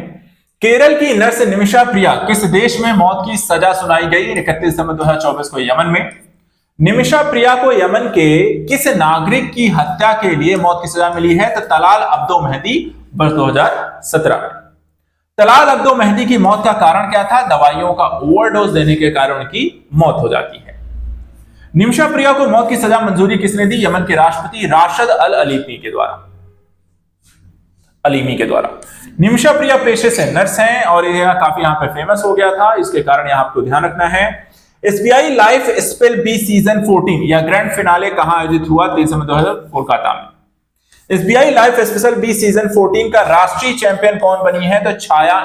केरल की नर्स निमिषा प्रिया किस देश में मौत की सजा सुनाई गई? 31 दिसंबर 2024 को यमन में। निमिषा प्रिया को यमन के किस नागरिक की हत्या के लिए मौत की सजा मिली है? तो तलाल अब्दो मेहदी, वर्ष 2017 में। तलाल अब्दो मेहदी की मौत का कारण क्या था? दवाइयों का ओवरडोज देने के कारण उनकी मौत हो जाती है। निमिषा प्रिया को मौत की सजा मंजूरी किसने दी? यमन के राष्ट्रपति राशिद अल अलीमी के द्वारा। निमिषा प्रिया पेशे से नर्स हैं और यह काफी यहां पे फेमस हो गया था, इसके कारण यहां आपको ध्यान रखना है। SBI life spell bee season 14 या ग्रैंड फिनाले कहां आयोजित हुआ? 23 दिसंबर 2000 कोलकाता में। SBI life special bee season 14 का राष्ट्रीय चैंपियन कौन बनी है? तो छाया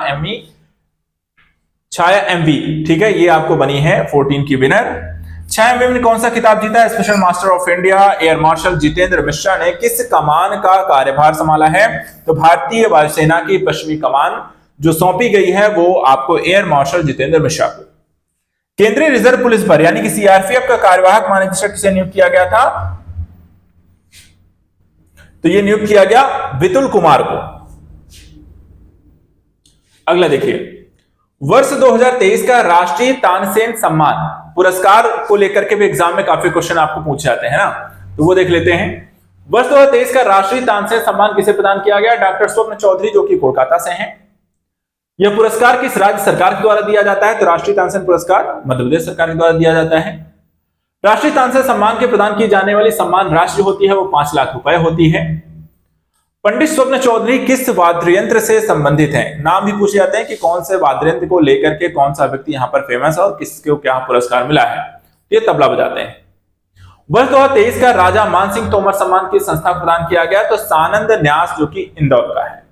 एमवी, ठीक है, ये आपको बनी है 14 की विनर। छाया एमवी ने कौन सा खिताब जीता है? Special master of India. Air marshal Jitendra Mishra ने किस कमान का कार्यभार संभाला है? तो भारतीय वायुसेना की पश्चिमी कमान जो सौंपी गई है वो आपको एयर मार्शल जितेंद्र मिश्रा को। केंद्रीय रिजर्व पुलिस बल यानी कि सीआरपीएफ का कार्यवाहक महानिदेशक किसे नियुक्त किया गया था? तो यह नियुक्त किया गया विपुल कुमार को। अगला देखिए, वर्ष 2023 का राष्ट्रीय तानसेन सम्मान पुरस्कार को लेकर के भी एग्जाम में काफी क्वेश्चन आपको पूछे जाते हैं ना, तो वो देख लेते हैं। वर्ष 2023 का राष्ट्रीय तानसेन सम्मान किसे प्रदान किया गया? डॉक्टर स्वप्न चौधरी जो कि कोलकाता से हैं। यह पुरस्कार किस राज्य सरकार के द्वारा दिया जाता है? तो राष्ट्रीय तानसेन पुरस्कार मध्य प्रदेश सरकार के द्वारा दिया जाता है। राष्ट्रीय तानसेन सम्मान के प्रदान की जाने वाली सम्मान राशि होती है वो 5 लाख रुपए होती है। पंडित स्वप्न चौधरी किस वाद्य यंत्र से संबंधित हैं? नाम भी पूछे जाते हैं कि कौन से वाद्य यंत्र को लेकर के कौन सा व्यक्ति यहां पर फेमस है और किसको क्या पुरस्कार मिला है। ये तबला बजाते हैं। वर्ष 2023 का राजा मानसिंह तोमर सम्मान किस संस्था को प्रदान किया गया? तो सानंद न्यास जो कि इंदौर का है।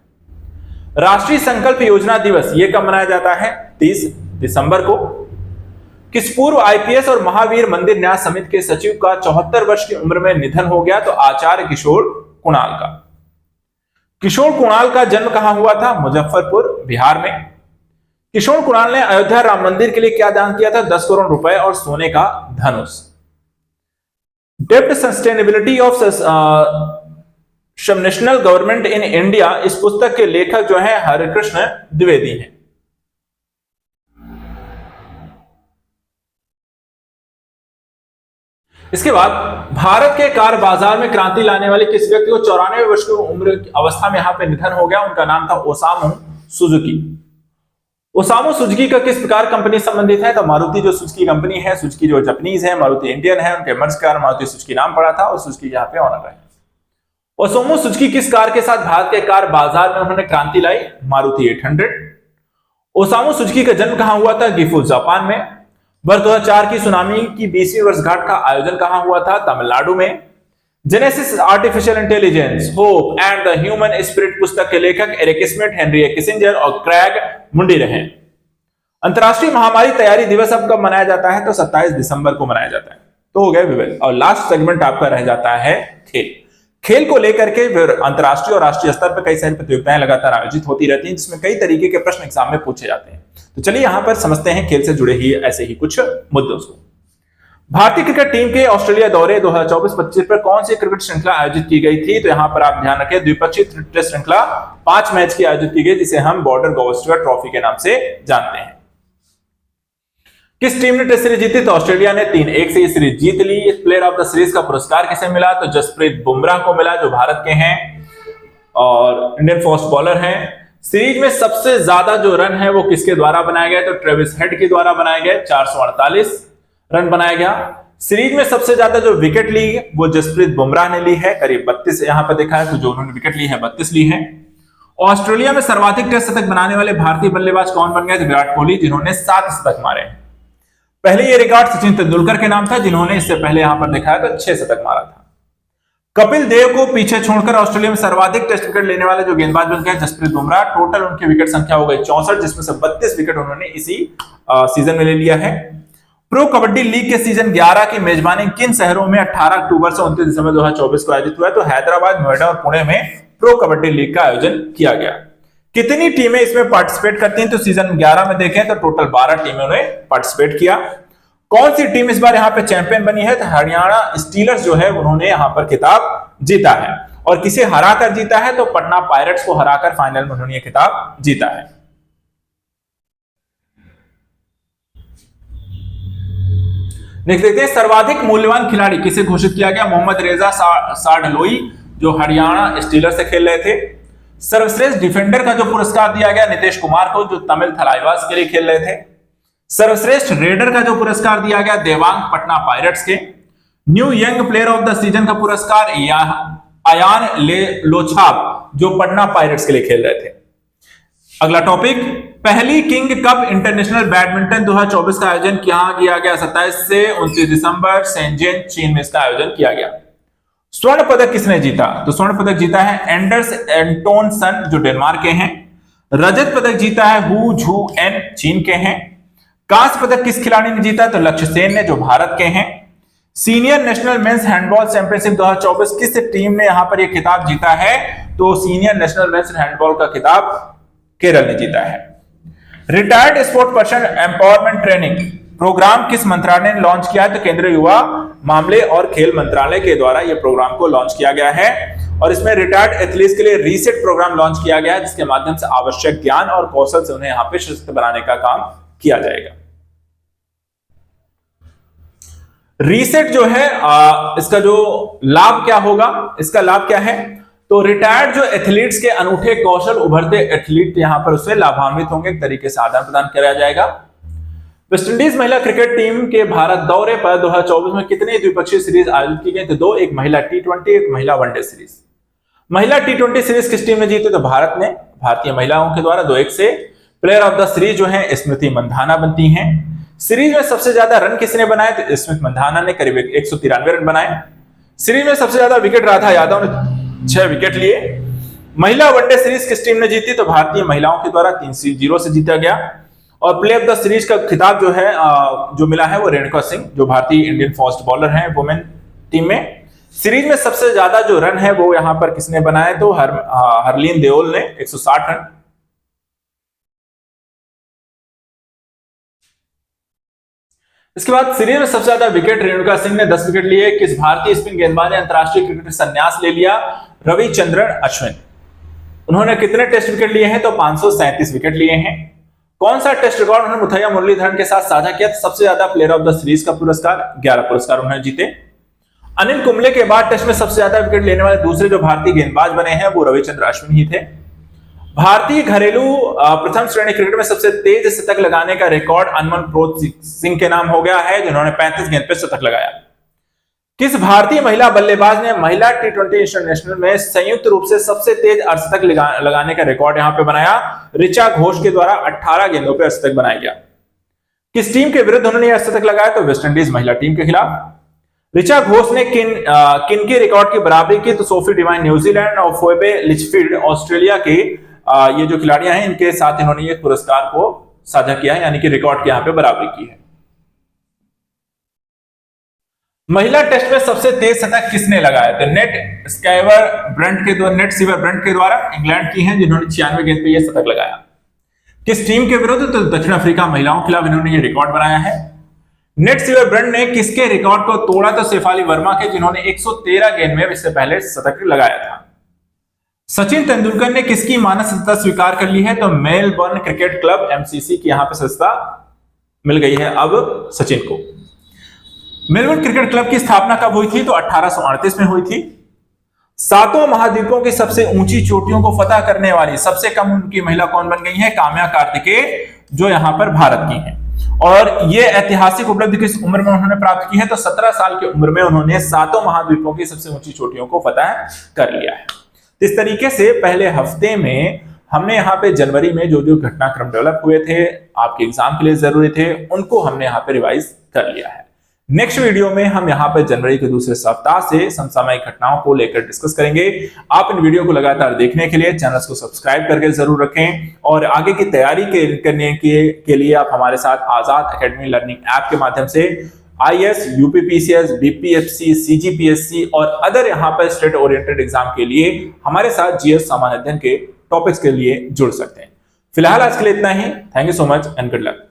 राष्ट्रीय संकल्प योजना दिवस ये कब मनाया जाता है? 30 दिसंबर को। किस पूर्व आईपीएस और महावीर मंदिर न्यास समिति के सचिव का 74 वर्ष की उम्र में निधन हो गया? तो आचार्य किशोर कुणाल का। किशोर कुणाल का जन्म कहां हुआ था? मुजफ्फरपुर, बिहार में। किशोर कुणाल ने अयोध्या राम मंदिर के लिए क्या दान किया था? 10 करोड़ रुपए और सोने का धनुष। डेप्ट sustainability of national government in India, इस पुस्तक के लेखक जो है हरिकृष्ण द्विवेदी हैं। इसके बाद भारत के कार बाजार में क्रांति लाने वाले किस व्यक्ति को 94 वर्ष की उम्र की अवस्था में यहां पे निधन हो गया? उनका नाम था ओसामू सुजुकी। ओसामू सुजुकी का किस प्रकार कंपनी संबंधित है? तो मारुति जो सुजुकी कंपनी है, सुजुकी जो जापानीज है, मारुति इंडियन है, उनके मर्ज कार मारुति सुजुकी नाम पड़ा था और सुजुकी यहां पे ऑनर है। ओसामू सुजुकी किस कार के साथ भारत के कार बाजार में उन्होंने क्रांति लाई? मारुति 800। ओसामू सुजुकी का जन्म कहां हुआ था? गिफू, जापान में। वर्ष 2004 की सुनामी की 20वीं वर्षगांठ का आयोजन कहां हुआ था? तमिलनाडु में। Genesis artificial intelligence hope and the human spirit पुस्तक के लेखक एरिक स्मिथ, हेनरी किसिंजर और क्रैग मुंडी रहे। अंतरराष्ट्रीय महामारी तैयारी दिवस अब कब मनाया जाता है? तो 27 दिसंबर को मनाया जाता है। तो हो गए विवेक। और लास्ट सेगमेंट आपका रह जाता है खेल। खेल को लेकर के अंतरराष्ट्रीय और राष्ट्रीय स्तर पर कई सारी प्रतियोगिताएं लगातार आयोजित होती रहती हैं, जिसमें कई तरीके के प्रश्न एग्जाम में पूछे जाते हैं। तो चलिए यहां पर समझते हैं खेल से जुड़े ही ऐसे ही कुछ मुद्दों को। भारतीय क्रिकेट टीम के ऑस्ट्रेलिया दौरे 2024-25 पर कौन सी क्रिकेट श्रृंखला आयोजित की गई थी? तो यहां पर आप ध्यान रखें, द्विपक्षीय टेस्ट श्रृंखला 5 मैच की आयोजित की गई, जिसे हम बॉर्डर गावस्कर ट्रॉफी के नाम से जानते हैं। किस टीम ने टेस्ट सीरीज जीती? तो ऑस्ट्रेलिया ने 3-1 से ये सीरीज जीत ली। प्लेयर ऑफ द सीरीज का पुरस्कार किसे मिला? तो जसप्रीत बुमराह को मिला, जो भारत के हैं और इंडियन फास्ट बॉलर हैं। सीरीज में सबसे ज्यादा जो रन है वो किसके द्वारा बनाया गया? तो ट्रेविस हेड के द्वारा बनाया गया, 448 रन बनाया गया। सीरीज में सबसे ज्यादा जो विकेट ली वो जसप्रीत बुमराह ने ली है, करीब 32 यहां पर देखा है, तो जो उन्होंने विकेट ली है 32 ली है। ऑस्ट्रेलिया में सर्वाधिक टेस्ट शतक बनाने वाले भारतीय बल्लेबाज कौन बन गए? तो विराट कोहली, जिन्होंने 7 शतक मारे। पहले ये रिकॉर्ड सचिन तेंदुलकर के नाम था, जिन्होंने इससे पहले यहां पर देखा है तो 6 शतक मारा था। कपिल देव को पीछे छोड़कर ऑस्ट्रेलिया में सर्वाधिक टेस्ट विकेट लेने वाले जो गेंदबाज बन गए जसप्रीत बुमराह। टोटल उनकी विकेट संख्या हो गई 64, जिसमें से 32 विकेट उन्होंने इसी सीजन में ले लिया है। प्रो कबड्डी लीग के सीजन 11 की मेजबानी किन शहरों में 18 अक्टूबर से 29 दिसंबर 2024 को आयोजित हुआ है? तो हैदराबाद, नोएडा और पुणे में प्रो कबड्डी लीग का आयोजन किया गया। कितनी टीमें इसमें पार्टिसिपेट करती हैं? तो सीजन 11 में देखें तो टोटल 12 टीमों ने पार्टिसिपेट किया। कौन सी टीम इस बार यहां पे चैंपियन बनी है? तो हरियाणा स्टीलर्स जो है उन्होंने यहां पर खिताब जीता है। और किसे हराकर जीता है? तो पटना पायरेट्स को हराकर फाइनल में उन्होंने ये खिताब जीता है। नेक्स्ट देखते हैं, सर्वाधिक मूल्यवान खिलाड़ी किसे घोषित किया गया? मोहम्मद रेजा साडलोई, जो हरियाणा स्टीलर्स से खेल रहे थे। सर्वश्रेष्ठ डिफेंडर का जो पुरस्कार दिया गया नीतीश कुमार को, जो तमिल थलाइवास के लिए खेल रहे थे। सर्वश्रेष्ठ रेडर का जो पुरस्कार दिया गया देवांग, पटना पायरेट्स के। New young player of the season का पुरस्कार अयान लोछाप, जो पटना पायरेट्स के लिए खेल रहे थे। अगला टॉपिक, पहली किंग कप इंटरनेशनल बैडमिंटन 2024 का आयोजन कहां किया गया? 27 से 29 दिसंबर शेंजेन, चीन में इसका आयोजन किया गया। स्वर्ण पदक किसने जीता? तो स्वर्ण पदक जीता है एंडर्स एंटोनसन, जो डेनमार्क के हैं। रजत पदक जीता है हु झू एन, चीन के हैं। कांस्य पदक किस खिलाड़ी ने जीता? तो लक्ष्य सेन ने, जो भारत के हैं। Senior national men's handball championship 2024 किस टीम ने यहां पर यह खिताब जीता है? तो सीनियर नेशनल मेंस हैंडबॉल का खिताब केरल ने जीता है। Retired sport person empowerment training programme किस मंत्रालय ने लॉन्च किया है? तो केंद्रीय युवा मामले और खेल मंत्रालय के द्वारा यह प्रोग्राम को लॉन्च किया गया है। और इसमें रिटायर्ड एथलीट्स के लिए रीसेट प्रोग्राम लॉन्च किया गया है, जिसके माध्यम से आवश्यक ज्ञान और कौशल से उन्हें यहां पर सशक्त बनाने का काम किया जाएगा। रीसेट जो है इसका जो लाभ क्या होगा? इसका लाभ क्या है? तो रिटायर्ड जो एथलीट्स के अनूठे कौशल, उभरते एथलीट यहां पर उससे लाभान्वित होंगे, एक तरीके से आदान प्रदान किया जाएगा। वेस्टइंडीज महिला क्रिकेट टीम के भारत दौरे पर 2024 में कितनी द्विपक्षीय सीरीज आयोजित की गई? तो 2, एक महिला T20, एक महिला वनडे सीरीज। महिला T20 सीरीज किस टीम ने जीती? तो भारत ने, भारतीय महिलाओं के द्वारा 2-1 से। प्लेयर ऑफ द सीरीज जो है स्मृति मंधाना बनती हैं। सीरीज में सबसे ज्यादा रन किसने बनाए? तो स्मृति मंधाना ने करीब 193 रन बनाए। सीरीज में सबसे ज्यादा विकेट राधा यादव ने 6 विकेट लिए। महिला वनडे सीरीज किस टीम ने जीती? तो भारतीय महिलाओं के द्वारा 3-0 से जीता गया। और प्लेयर ऑफ द सीरीज का खिताब जो है जो मिला है वो रेणुका सिंह, जो भारतीय इंडियन फास्ट बॉलर हैं वुमेन टीम में। सीरीज में सबसे ज्यादा जो रन है वो यहां पर किसने बनाए? तो हरलीन देओल ने 160 रन। इसके बाद सीरीज में सबसे ज्यादा विकेट रेणुका सिंह ने 10 विकेट लिए। किस भारतीय स्पिन गेंदबाज ने अंतरराष्ट्रीय क्रिकेट से संन्यास ले लिया? रविचंद्रन अश्विन। उन्होंने कितने टेस्ट विकेट लिए हैं? तो 537 विकेट लिए हैं। कौन सा टेस्ट रिकॉर्ड उन्होंने मुथैया मुरलीधरन के साथ साझा किया? सबसे ज्यादा प्लेयर ऑफ द सीरीज का पुरस्कार, 11 पुरस्कार उन्होंने जीते। अनिल कुंबले के बाद टेस्ट में सबसे ज्यादा विकेट लेने वाले दूसरे जो भारतीय गेंदबाज बने हैं वो रविचंद्र अश्विन ही थे। भारतीय घरेलू प्रथम श्रेणी क्रिकेट में सबसे तेज शतक लगाने का रिकॉर्ड अनमोल सिंह के नाम हो गया है, जिन्होंने 35 गेंद पे शतक लगाया। किस भारतीय महिला बल्लेबाज ने महिला T20 इंटरनेशनल में संयुक्त रूप से सबसे तेज अर्धशतक लगाने का रिकॉर्ड यहां पे बनाया? ऋचा घोष के द्वारा 18 गेंदों पे अर्धशतक बनाया गया। किस टीम के विरुद्ध उन्होंने यह शतक लगाया? तो वेस्ट इंडीज महिला टीम के खिलाफ। ऋचा घोष ने किन के रिकॉर्ड की बराबरी की? तो सोफी डिवाइन न्यूजीलैंड और फोएबे लिचफील्ड ऑस्ट्रेलिया के ये जो खिलाड़ियां हैं इनके साथ इन्होंने ये पुरस्कार को साझा किया है, यानी कि रिकॉर्ड की यहां पे बराबरी की है। महिला टेस्ट में सबसे तेज शतक किसने लगाया? तो नेट स्काइवर ब्रंट के द्वारा इंग्लैंड की हैं, जिन्होंने 96 गेंद पे यह शतक लगाया। किस टीम के विरुद्ध? तो दक्षिण अफ्रीका महिलाओं के खिलाफ इन्होंने ये रिकॉर्ड बनाया है। नेट सीवर ब्रंट ने किसके रिकॉर्ड को तोड़ा? तो शेफाली वर्मा के, जिन्होंने 113 गेंद में इससे पहले शतक लगाया था। सचिन तेंदुलकर ने किसकी मानद सदस्यता स्वीकार कर ली है? तो मेलबर्न क्रिकेट क्लब एमसीसी की यहां पर सदस्यता मिल गई है अब सचिन को। मेलबर्न क्रिकेट क्लब की स्थापना कब हुई थी? तो 1838 में हुई थी। सातों महाद्वीपों की सबसे ऊंची चोटियों को फतह करने वाली सबसे कम उम्र की महिला कौन बन गई है? काम्या कार्तिकेय, जो यहां पर भारत की हैं। और यह ऐतिहासिक उपलब्धि किस उम्र में उन्होंने प्राप्त की है? तो 17 साल की उम्र में उन्होंने सातों महाद्वीपों की सबसे ऊंची चोटियों को फतह कर लिया है। इस तरीके से पहले हफ्ते में हमने यहाँ पे जनवरी में जो जो घटनाक्रम डेवलप हुए थे, आपके एग्जाम के लिए जरूरी थे, उनको हमने यहाँ पे रिवाइज कर लिया है। नेक्स्ट वीडियो में हम यहाँ पे जनवरी के दूसरे सप्ताह से समसामयिक घटनाओं को लेकर डिस्कस करेंगे। आप इन वीडियो को लगातार देखने के लिए चैनल को सब्सक्राइब करके जरूर रखें और आगे की तैयारी करने के लिए आप हमारे साथ आजाद एकेडमी लर्निंग ऐप के माध्यम से आईएएस, यूपीपीसीएस, बीपीएससी, सीजीपीएससी और अदर यहाँ पर स्टेट ओरिएंटेड एग्जाम के लिए हमारे साथ जीएस सामान्य अध्ययन के टॉपिक्स के लिए जुड़ सकते हैं। फिलहाल आज के लिए इतना ही। Thank you so much and good luck.